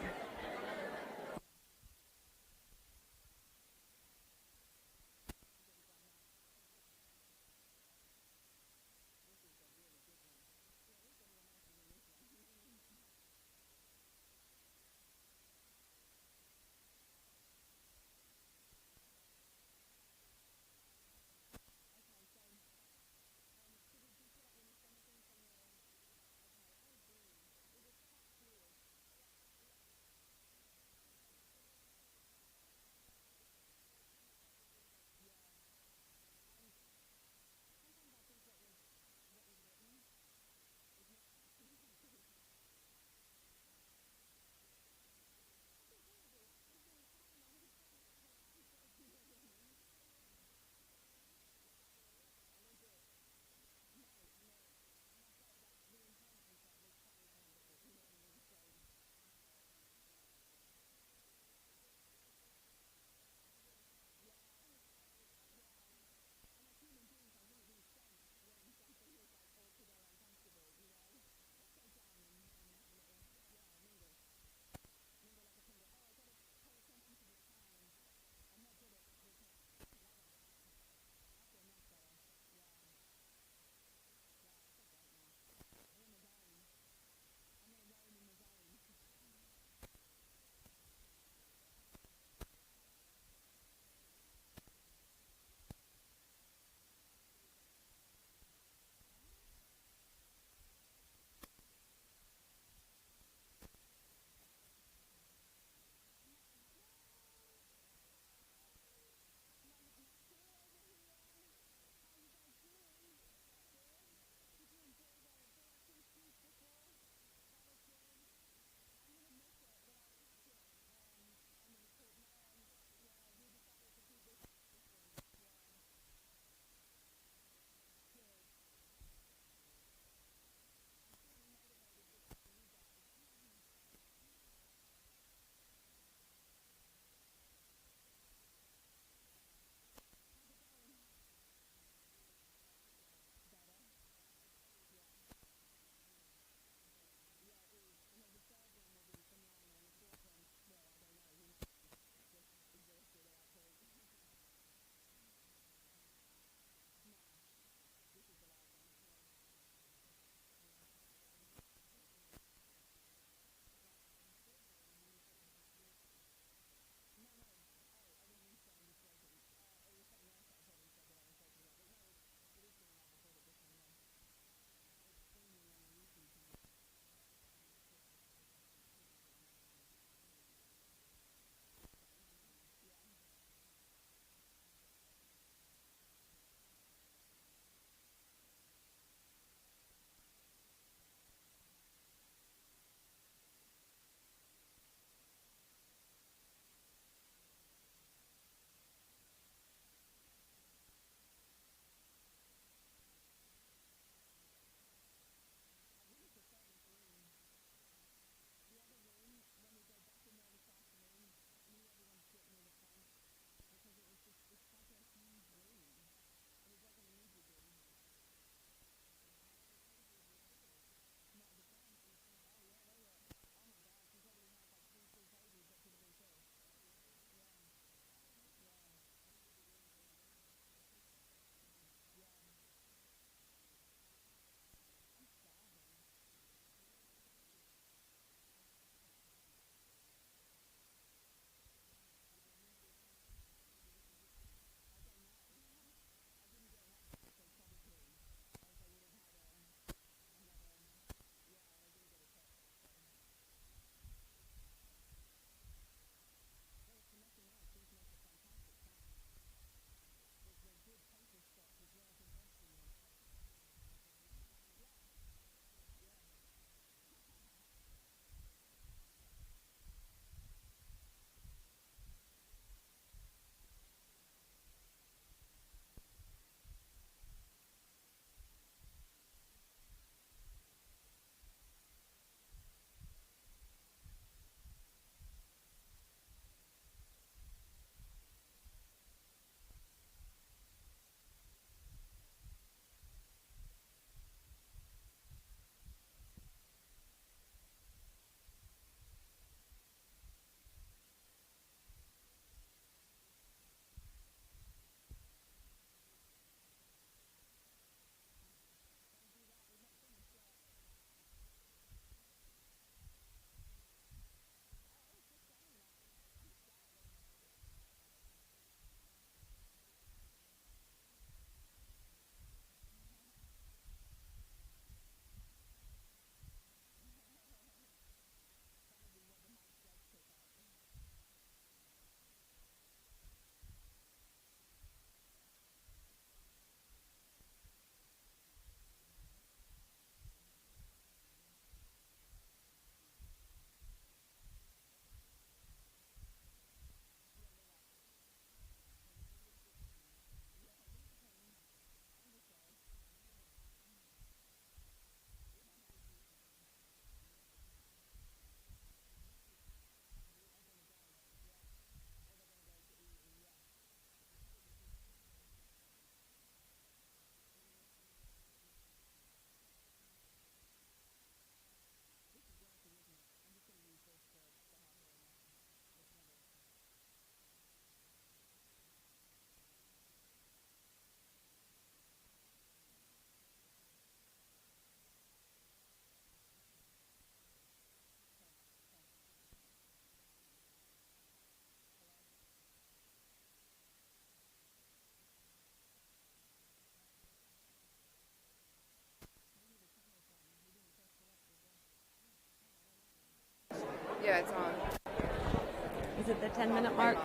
10-minute mark?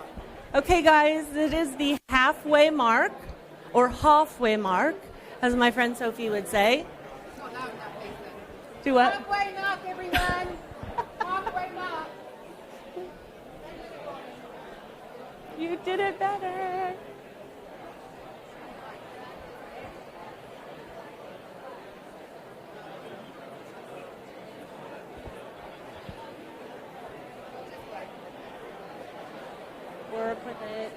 Okay, guys, it is the halfway mark, or halfway mark, as my friend Sophie would say. Do what? Halfway knock, everyone. Halfway knock. You did it better. Work with it.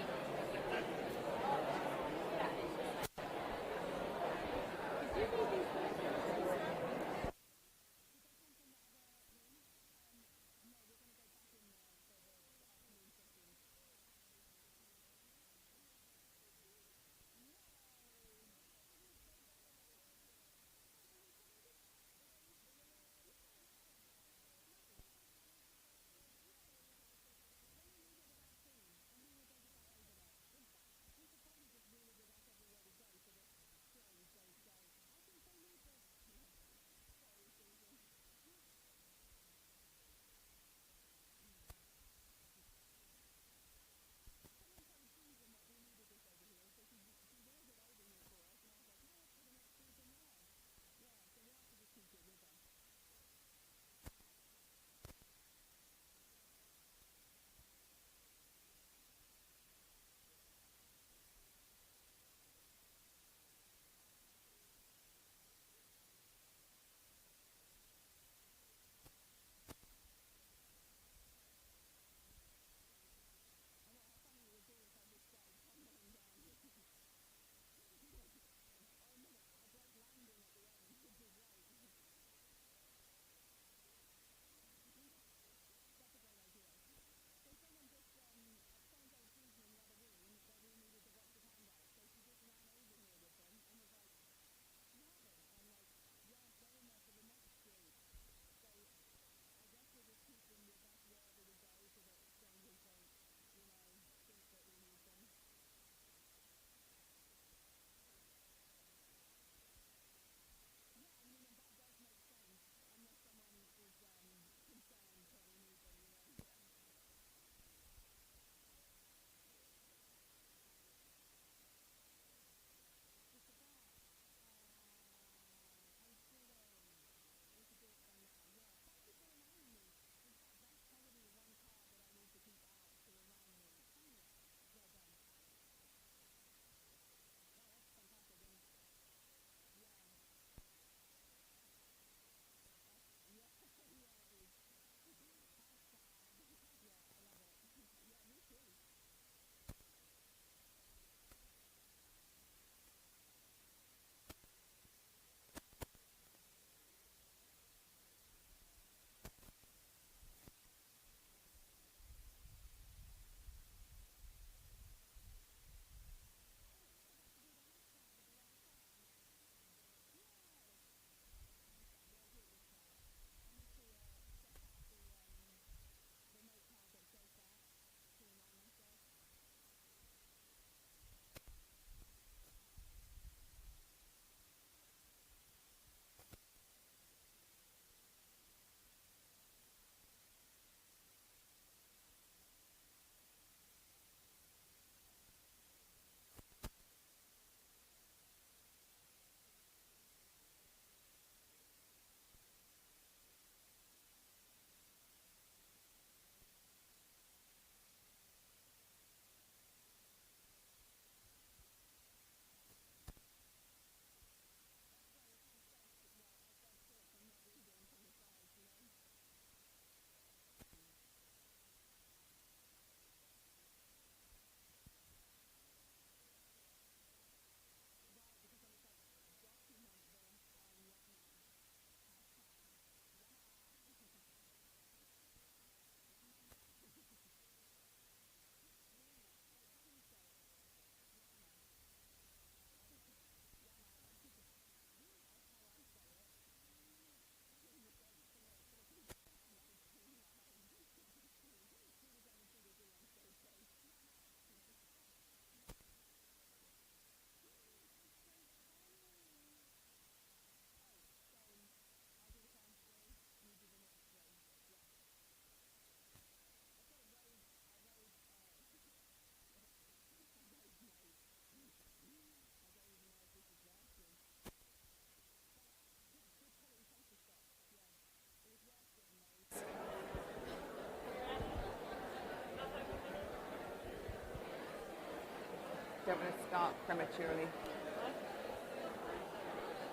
Don't want to start prematurely.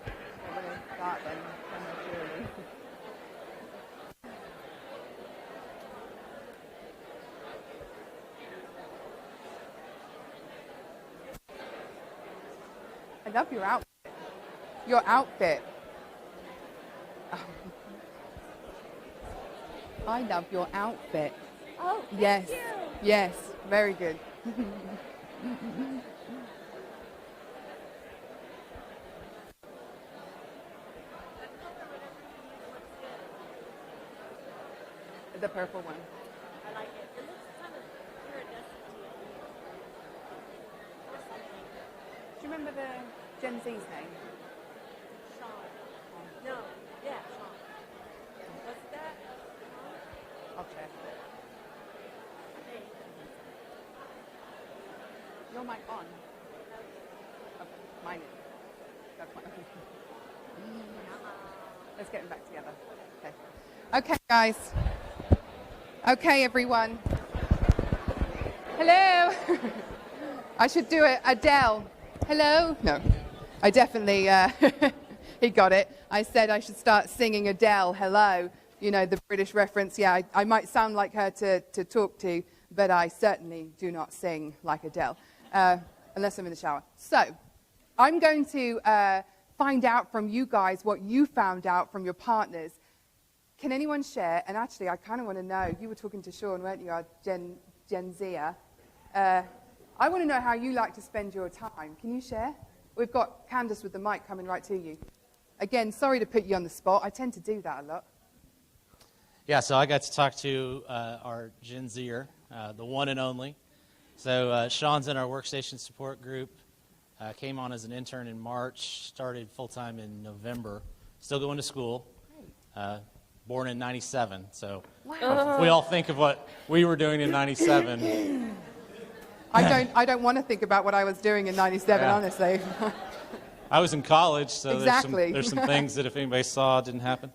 Don't want to start them prematurely. I love your outfit. Your outfit. I love your outfit. Oh, Yes. thank you. Yes. Very good. The purple one. I like it. It looks kind of iridescent. Do you remember the Gen Z's name? Sean. No, yeah, Sean. What's that? I'll check. Your mic on? Oh, mine is. That's fine. Let's get them back together. Okay. Okay, guys. Okay, everyone. Hello. I should do it. Adele. Hello. No, I definitely. He got it. I said I should start singing Adele. Hello. You know, the British reference. Yeah, I might sound like her to talk to, but I certainly do not sing like Adele, unless I'm in the shower. So, I'm going to find out from you guys what you found out from your partners. Can anyone share? And actually, I kind of want to know. You were talking to Sean, weren't you, our Gen Zer? I want to know how you like to spend your time. Can you share? We've got Candace with the mic coming right to you. Again, sorry to put you on the spot. I tend to do that a lot. Yeah, so I got to talk to our Gen Zer, the one and only. So Sean's in our workstation support group, came on as an intern in March, started full-time in November, still going to school, born in 97. So if we all think of what we were doing in 97. I don't want to think about what I was doing in 97, Yeah. honestly. I was in college, so Exactly. there's some things that if anybody saw didn't happen.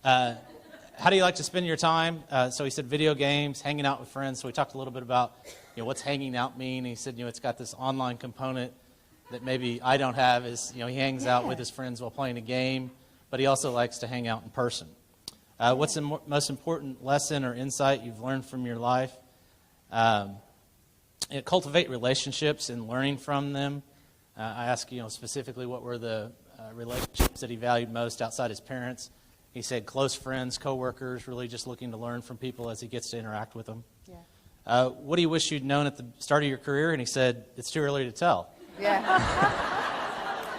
How do you like to spend your time? So he said video games, hanging out with friends. So we talked a little bit about what's hanging out mean. He said it's got this online component that maybe I don't have. Is he hangs out with his friends while playing a game, but he also likes to hang out in person. What's the most important lesson or insight you've learned from your life? Cultivate relationships and learning from them. I asked specifically what were the relationships that he valued most outside his parents. He said close friends, coworkers, really just looking to learn from people as he gets to interact with them. Yeah. What do you wish you'd known at the start of your career? And he said, it's too early to tell. Yeah.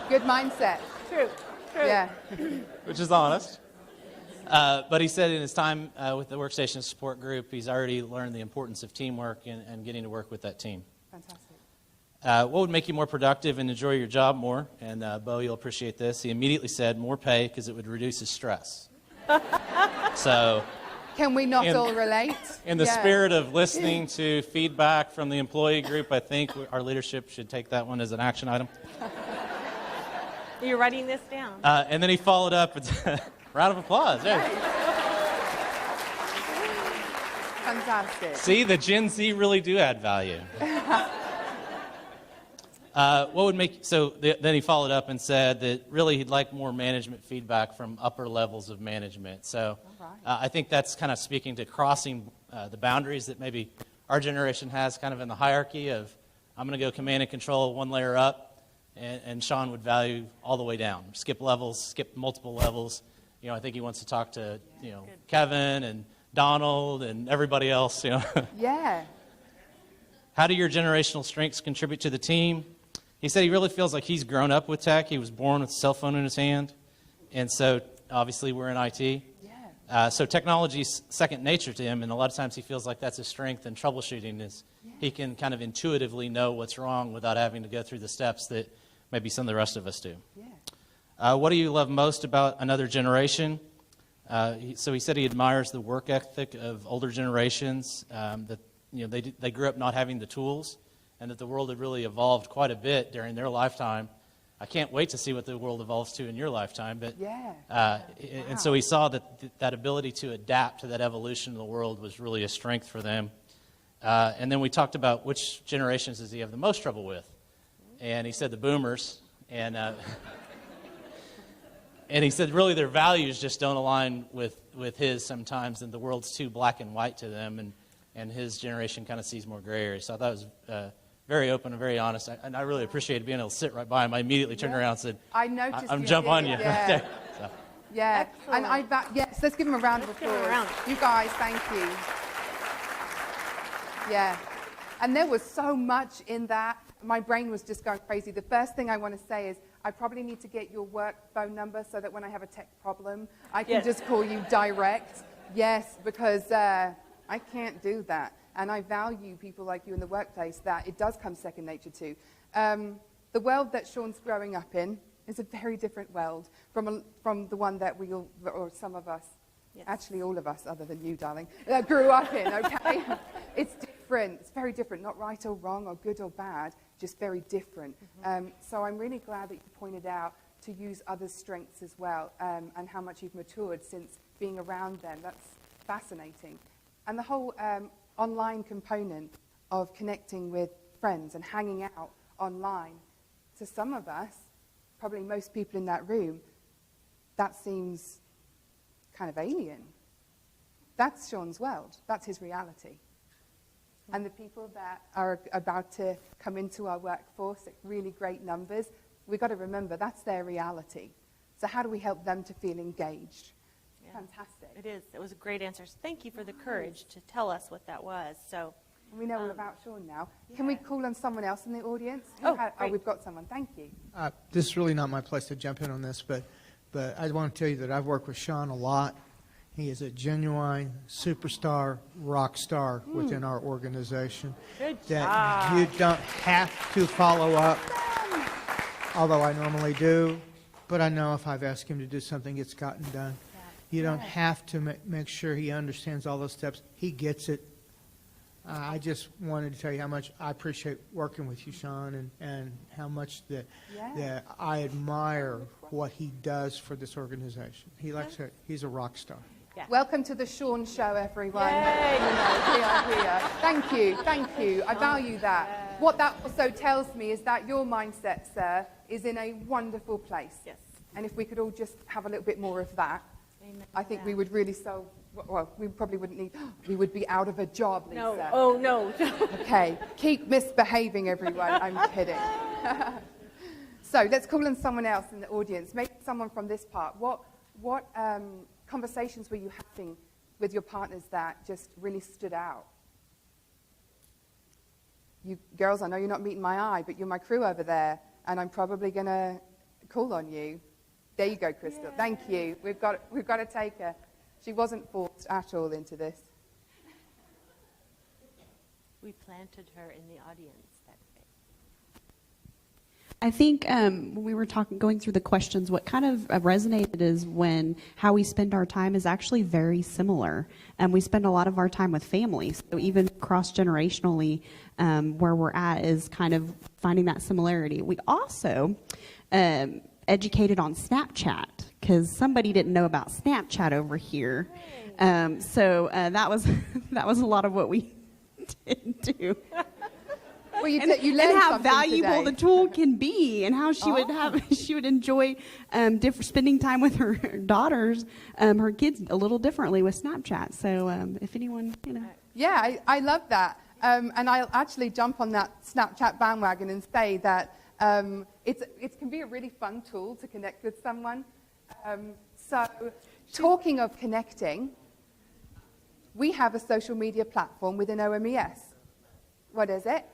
Good mindset. True. Yeah. Which is honest. But he said in his time with the workstation support group, he's already learned the importance of teamwork and getting to work with that team. Fantastic. What would make you more productive and enjoy your job more? And Bo, you'll appreciate this. He immediately said more pay because it would reduce his stress. So, Can we not all relate? in the Yeah. spirit of listening to feedback from the employee group, I think our leadership should take that one as an action item. You're writing this down. And then he followed up with a round of applause. There. Fantastic. See, the Gen Z really do add value. What would make then he followed up and said that really he'd like more management feedback from upper levels of management. So I think that's kind of speaking to crossing the boundaries that maybe our generation has kind of in the hierarchy of I'm going to go command and control one layer up, and Sean would value all the way down. Skip levels, skip multiple levels. I think he wants to talk to Kevin and Donald and everybody else. Yeah. How do your generational strengths contribute to the team? He said he really feels like he's grown up with tech. He was born with a cell phone in his hand. And so, obviously, we're in IT. Yeah. So technology's second nature to him, and a lot of times he feels like that's his strength in troubleshooting is he can kind of intuitively know what's wrong without having to go through the steps that maybe some of the rest of us do. Yeah. What do you love most about another generation? So he said he admires the work ethic of older generations, that they grew up not having the tools, and that the world had really evolved quite a bit during their lifetime. I can't wait to see what the world evolves to in your lifetime. But and so he saw that ability to adapt to that evolution of the world was really a strength for them. And then we talked about which generations does he have the most trouble with. and he said the boomers, and and he said really their values just don't align with his sometimes, and the world's too black and white to them, and his generation kind of sees more gray areas. So I thought it was very open and very honest, and I really appreciated being able to sit right by him. I immediately turned around and said, I noticed I'm you jump did, on you yeah. right there. So. Yeah, Excellent. and yes, let's give him a round of give him a applause. round. You guys, thank you. Yeah, and there was so much in that. My brain was just going crazy. The first thing I want to say is I probably need to get your work phone number so that when I have a tech problem, I can just call you direct. Yes, because I can't do that. And I value people like you in the workplace that it does come second nature to. The world that Sean's growing up in is a very different world from the one that we all, or some of us, actually all of us other than you, darling, grew up in, okay? It's different. It's very different. Not right or wrong or good or bad, just very different. So I'm really glad that you pointed out to use others' strengths as well, and how much you've matured since being around them. That's fascinating. And the whole online component of connecting with friends and hanging out online. To some of us, probably most people in that room, that seems kind of alien. That's Sean's world. That's his reality. And the people that are about to come into our workforce at really great numbers, we've got to remember that's their reality. So how do we help them to feel engaged? Yeah. Fantastic. It is. It was a great answer. Thank you for the courage to tell us what that was. So we know all about Sean now. Can we call on someone else in the audience? Great. We've got someone. Thank you. This is really not my place to jump in on this, but I want to tell you that I've worked with Sean a lot. He is a genuine superstar, rock star within our organization. Good that job. you don't have to follow up, although I normally do. But I know if I've asked him to do something, it's gotten done. You don't have to make sure he understands all those steps. He gets it. I just wanted to tell you how much I appreciate working with you, Sean, and how much that I admire what he does for this organization. He's a rock star. Yeah. Welcome to the Sean Show, everyone. Yay. You know, we are here. Thank you, thank you. I value that. What that also tells me is that your mindset, sir, is in a wonderful place. Yes. And if we could all just have a little bit more of that, Amen. I think we would really solve, well, we probably wouldn't need, we would be out of a job, Lisa. No. Oh, no. Okay, keep misbehaving, everyone. I'm kidding. So let's call on someone else in the audience, maybe someone from this part. What conversations were you having with your partners that just really stood out? You girls, I know you're not meeting my eye, but you're my crew over there, and I'm probably going to call on you. There you go, Crystal. Yay. Thank you. We've got to take her. She wasn't forced at all into this. We planted her in the audience that day. I think when we were going through the questions, what kind of resonated is how we spend our time is actually very similar. We spend a lot of our time with families. So even cross-generationally, where we're at is kind of finding that similarity. We also educated on Snapchat because somebody didn't know about Snapchat over here. So that was a lot of what we did do. Well, you and learned how something valuable today. the tool can be, and how she would enjoy spending time with her daughters, her kids, a little differently with Snapchat. So if anyone, Yeah, I love that. And I'll actually jump on that Snapchat bandwagon and say that it can be a really fun tool to connect with someone. So talking of connecting, we have a social media platform within OMES. What is it?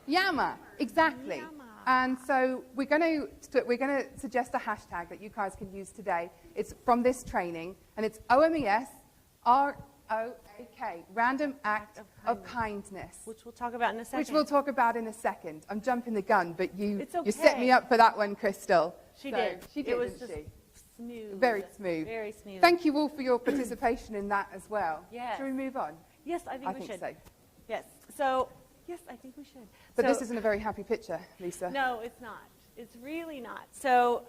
Yammer, exactly. Yammer. And so we're going to suggest a hashtag that you guys can use today. It's from this training, and it's OMES ROAK, Random Act of Kindness. Which we'll talk about in a second. Which we'll talk about in a second. I'm jumping the gun, but you okay. set me up for that one, Crystal. She did. She did, it was didn't just she? Smooth. Very smooth. Very smooth. Thank you all for your participation in that as well. Yes. Shall we move on? Yes, I think we think should. so. Yes. So, yes, I think we should. But this isn't a very happy picture, Lisa. No, it's not. It's really not. So,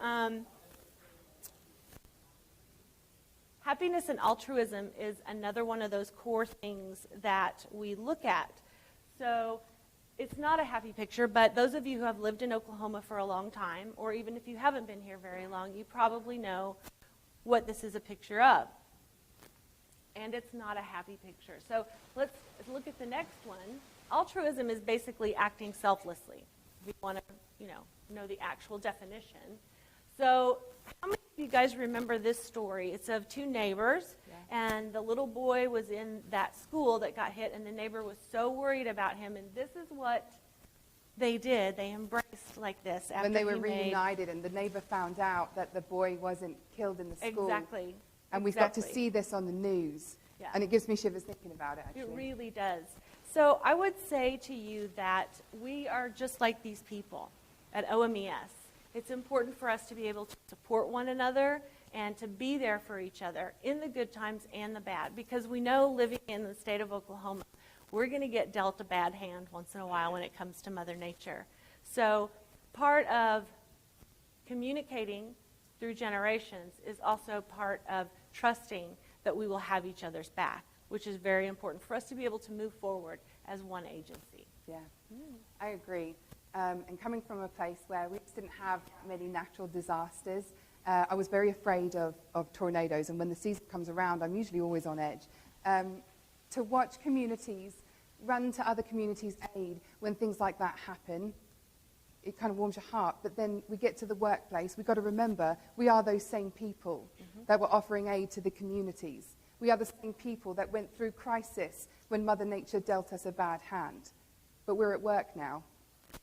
happiness and altruism is another one of those core things that we look at. So, it's not a happy picture, but those of you who have lived in Oklahoma for a long time, or even if you haven't been here very long, you probably know what this is a picture of. And it's not a happy picture. So let's look at the next one. Altruism is basically acting selflessly. If you want to, know the actual definition. So how many of you guys remember this story? It's of two neighbors, and the little boy was in that school that got hit, and the neighbor was so worried about him, and this is what they did. They embraced like this after when they were he made... reunited, and the neighbor found out that the boy wasn't killed in the school. Exactly. And we got to see this on the news. Yeah. And it gives me shivers thinking about it, actually. It really does. So I would say to you that we are just like these people at OMES. It's important for us to be able to support one another and to be there for each other in the good times and the bad, because we know living in the state of Oklahoma, we're going to get dealt a bad hand once in a while when it comes to Mother Nature. So part of communicating through generations is also part of trusting that we will have each other's back, which is very important for us to be able to move forward as one agency. Yeah, I agree. And coming from a place where we just didn't have many natural disasters, I was very afraid of tornadoes. And when the season comes around, I'm usually always on edge. To watch communities run to other communities' aid when things like that happen, it kind of warms your heart. But then we get to the workplace, we've got to remember we are those same people that were offering aid to the communities. We are the same people that went through crisis when Mother Nature dealt us a bad hand. But we're at work now.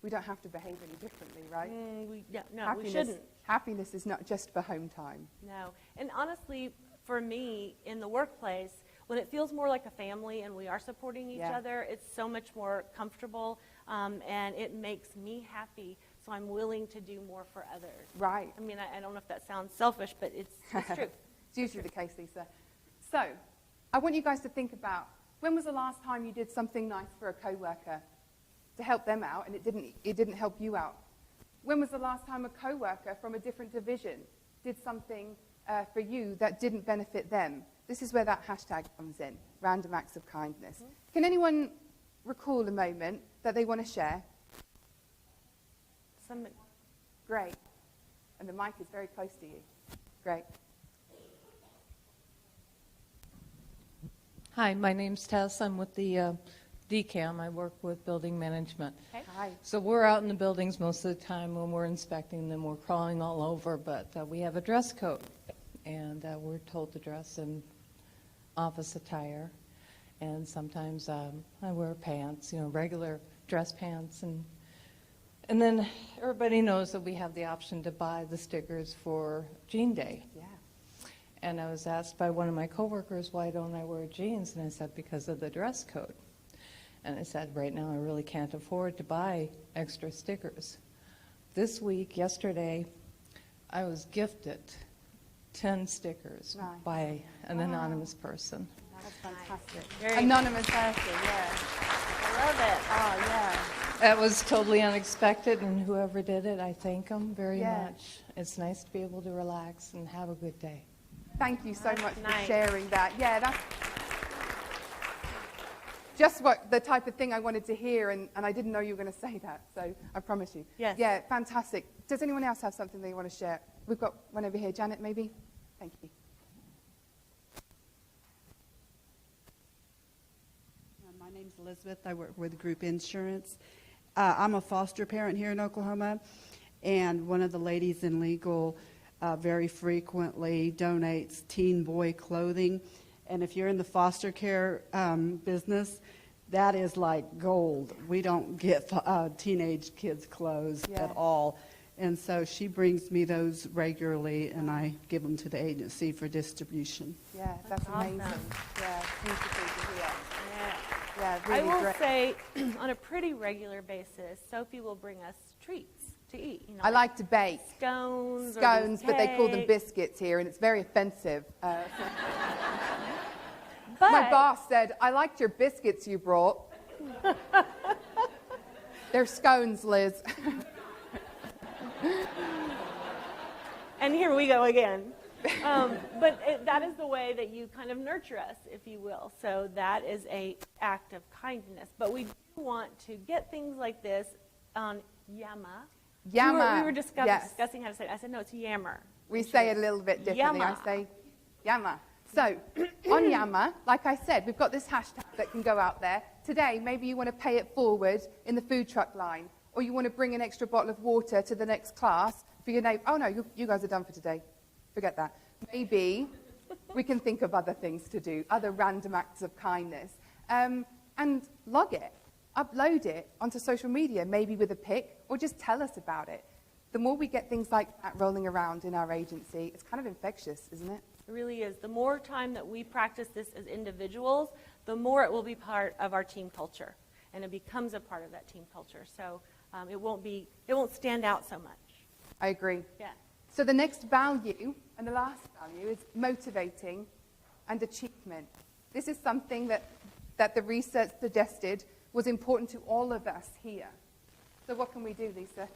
We don't have to behave any differently, right? We shouldn't. Happiness is not just for home time. No. And honestly, for me, in the workplace, when it feels more like a family and we are supporting each other, it's so much more comfortable, and it makes me happy, so I'm willing to do more for others. Right. I mean, I don't know if that sounds selfish, but it's true. It's usually the case, Lisa. So, I want you guys to think about, when was the last time you did something nice for a coworker to help them out, and it didn't help you out? When was the last time a coworker from a different division did something for you that didn't benefit them? This is where that hashtag comes in, random acts of kindness. Can anyone recall a moment that they want to share? Great. And the mic is very close to you. Great. Hi, my name's Tess. I'm with the DCAM. I work with building management. Okay. Hi. So we're out in the buildings most of the time when we're inspecting them. We're crawling all over, but we have a dress code, and we're told to dress in office attire. And sometimes I wear pants, regular dress pants, and then everybody knows that we have the option to buy the stickers for Jean Day. Yeah. And I was asked by one of my coworkers, why don't I wear jeans? And I said, because of the dress code. And I said, right now I really can't afford to buy extra stickers. This week, yesterday, I was gifted 10 stickers by an anonymous person. That's fantastic. Anonymous person, yeah. I love it. Oh, yeah. That was totally unexpected, and whoever did it, I thank them very much. It's nice to be able to relax and have a good day. Thank you so much for sharing that. Yeah, that's just the type of thing I wanted to hear, and I didn't know you were going to say that, so I promise you. Yes. Yeah, fantastic. Does anyone else have something they want to share? We've got one over here. Janet, maybe? Thank you. My name's Elizabeth. I work with Group Insurance. I'm a foster parent here in Oklahoma, and one of the ladies in legal very frequently donates teen boy clothing. And if you're in the foster care business, that is like gold. We don't get teenage kids' clothes at all. And so she brings me those regularly, and I give them to the agency for distribution. Yeah, that's amazing. Yeah, beautiful to hear. Yeah, I really will great. say, on a pretty regular basis, Sophie will bring us treats to eat. I like to bake. Scones, but they call them cake. biscuits here, and it's very offensive. But my boss said, I liked your biscuits you brought. They're scones, Liz. And here we go again. But that is the way that you kind of nurture us, if you will. So that is an act of kindness. But we do want to get things like this on Yammer. Yammer. We were discussing, Yes. discussing how to say it. I said, no, it's Yammer. We say it a little bit differently. Yammer. I say Yammer. So on Yammer, like I said, we've got this hashtag that can go out there. Today, maybe you want to pay it forward in the food truck line, or you want to bring an extra bottle of water to the next class for your neighbor. Oh, no, you guys are done for today. Forget that. Maybe we can think of other things to do, other random acts of kindness, and log it, upload it onto social media, maybe with a pic, or just tell us about it. The more we get things like that rolling around in our agency, it's kind of infectious, isn't it? It really is. The more time that we practice this as individuals, the more it will be part of our team culture, and it becomes a part of that team culture. So it won't stand out so much. I agree. Yeah. So the next value, and the last value, is motivating and achievement. This is something that the research suggested was important to all of us here. So what can we do, Lisa?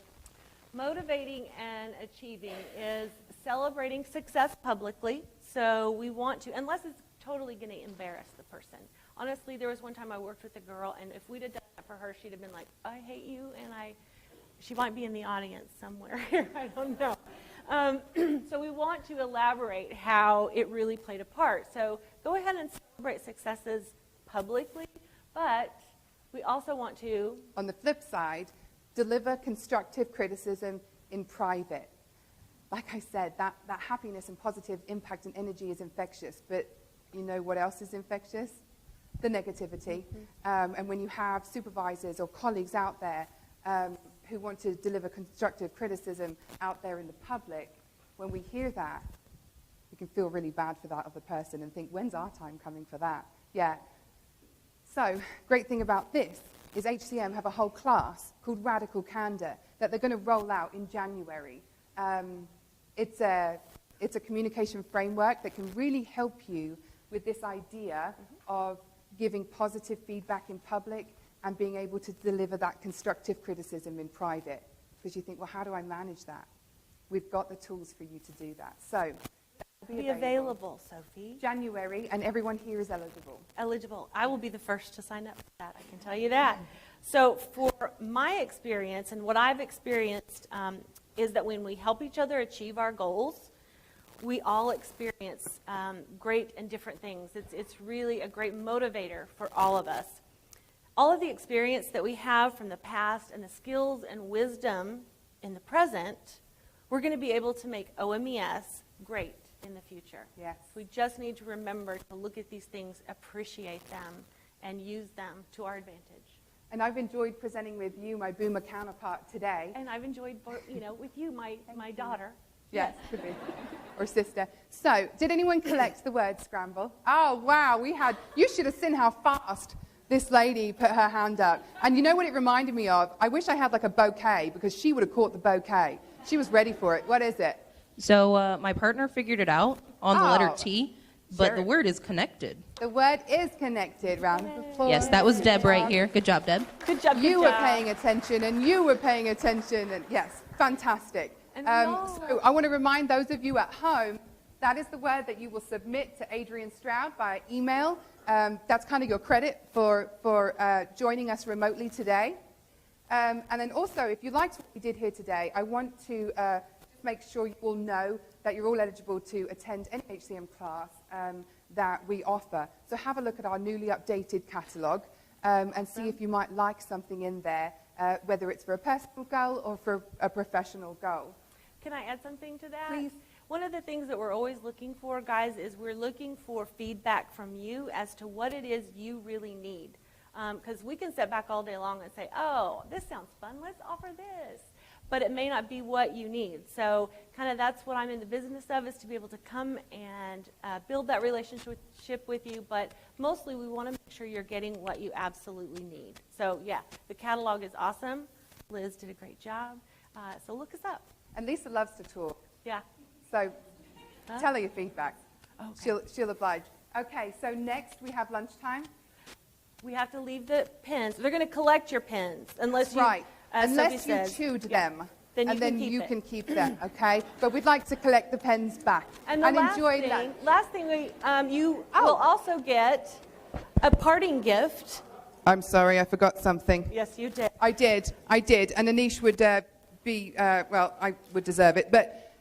Motivating and achieving is celebrating success publicly. So we want to, unless it's totally going to embarrass the person. Honestly, there was one time I worked with a girl, and if we'd have done that for her, she'd have been like, I hate you, and she might be in the audience somewhere here. I don't know. So we want to elaborate how it really played a part. So go ahead and celebrate successes publicly, but we also want to, on the flip side, deliver constructive criticism in private. Like I said, that happiness and positive impact and energy is infectious, but you know what else is infectious? The negativity. And when you have supervisors or colleagues out there who want to deliver constructive criticism out there in the public, when we hear that, we can feel really bad for that other person and think, when's our time coming for that? Yeah. So, great thing about this is HCM have a whole class called Radical Candor that they're going to roll out in January. It's a communication framework that can really help you with this idea of giving positive feedback in public and being able to deliver that constructive criticism in private. Because you think, well, how do I manage that? We've got the tools for you to do that. So, be available, Sophie. January, and everyone here is eligible. Eligible. I will be the first to sign up for that, I can tell you that. So for my experience, and what I've experienced is that when we help each other achieve our goals, we all experience great and different things. It's really a great motivator for all of us. All of the experience that we have from the past and the skills and wisdom in the present, we're going to be able to make OMES great in the future. Yes. We just need to remember to look at these things, appreciate them, and use them to our advantage. And I've enjoyed presenting with you, my boomer counterpart, today. And I've enjoyed, with you, my daughter. Yes, could be. Or sister. So, did anyone collect the word scramble? Oh, wow, you should have seen how fast this lady put her hand up. And you know what it reminded me of? I wish I had like a bouquet, because she would have caught the bouquet. She was ready for it. What is it? So my partner figured it out on the letter T, but the word is connected. The word is connected. Round of applause. Yes, that was Deb right here. Good job, Deb. Good job. You were paying attention, and you were paying attention, and yes, fantastic. So I want to remind those of you at home, that is the word that you will submit to Adrian Stroud by email. That's kind of your credit for joining us remotely today. And then also, if you liked what we did here today, I want to make sure you all know that you're all eligible to attend any HCM class that we offer. So have a look at our newly updated catalogue and see if you might like something in there, whether it's for a personal goal or for a professional goal. Can I add something to that? Please. One of the things that we're always looking for, guys, is we're looking for feedback from you as to what it is you really need. Because we can sit back all day long and say, oh, this sounds fun, let's offer this. But it may not be what you need. So kind of that's what I'm in the business of, is to be able to come and build that relationship with you. But mostly we want to make sure you're getting what you absolutely need. So yeah, the catalog is awesome. Liz did a great job. So look us up. And Lisa loves to talk. Yeah. So tell her your feedback. Okay. She'll oblige. Okay, so next we have lunchtime. We have to leave the pens. They're going to collect your pens unless you, right. Unless Sophie you says, chewed yeah. them. Then and you can keep them, okay? But we'd like to collect the pens back. And the last thing, you will also get a parting gift I'm sorry, I forgot something. Yes, you did. I did. And Anish would I would deserve it. But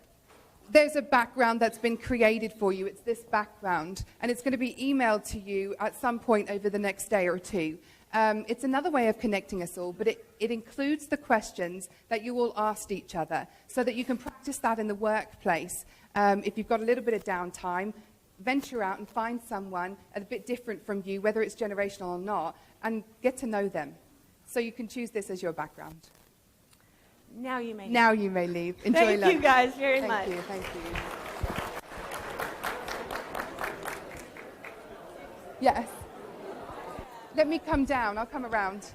there's a background that's been created for you. It's this background. And it's going to be emailed to you at some point over the next day or two. It's another way of connecting us all, but it includes the questions that you all asked each other so that you can practice that in the workplace. If you've got a little bit of downtime, venture out and find someone a bit different from you, whether it's generational or not, and get to know them. So you can choose this as your background. Now you may leave. Enjoy Thank lunch. you guys very much. Thank you. Yes. Let me come down. I'll come around.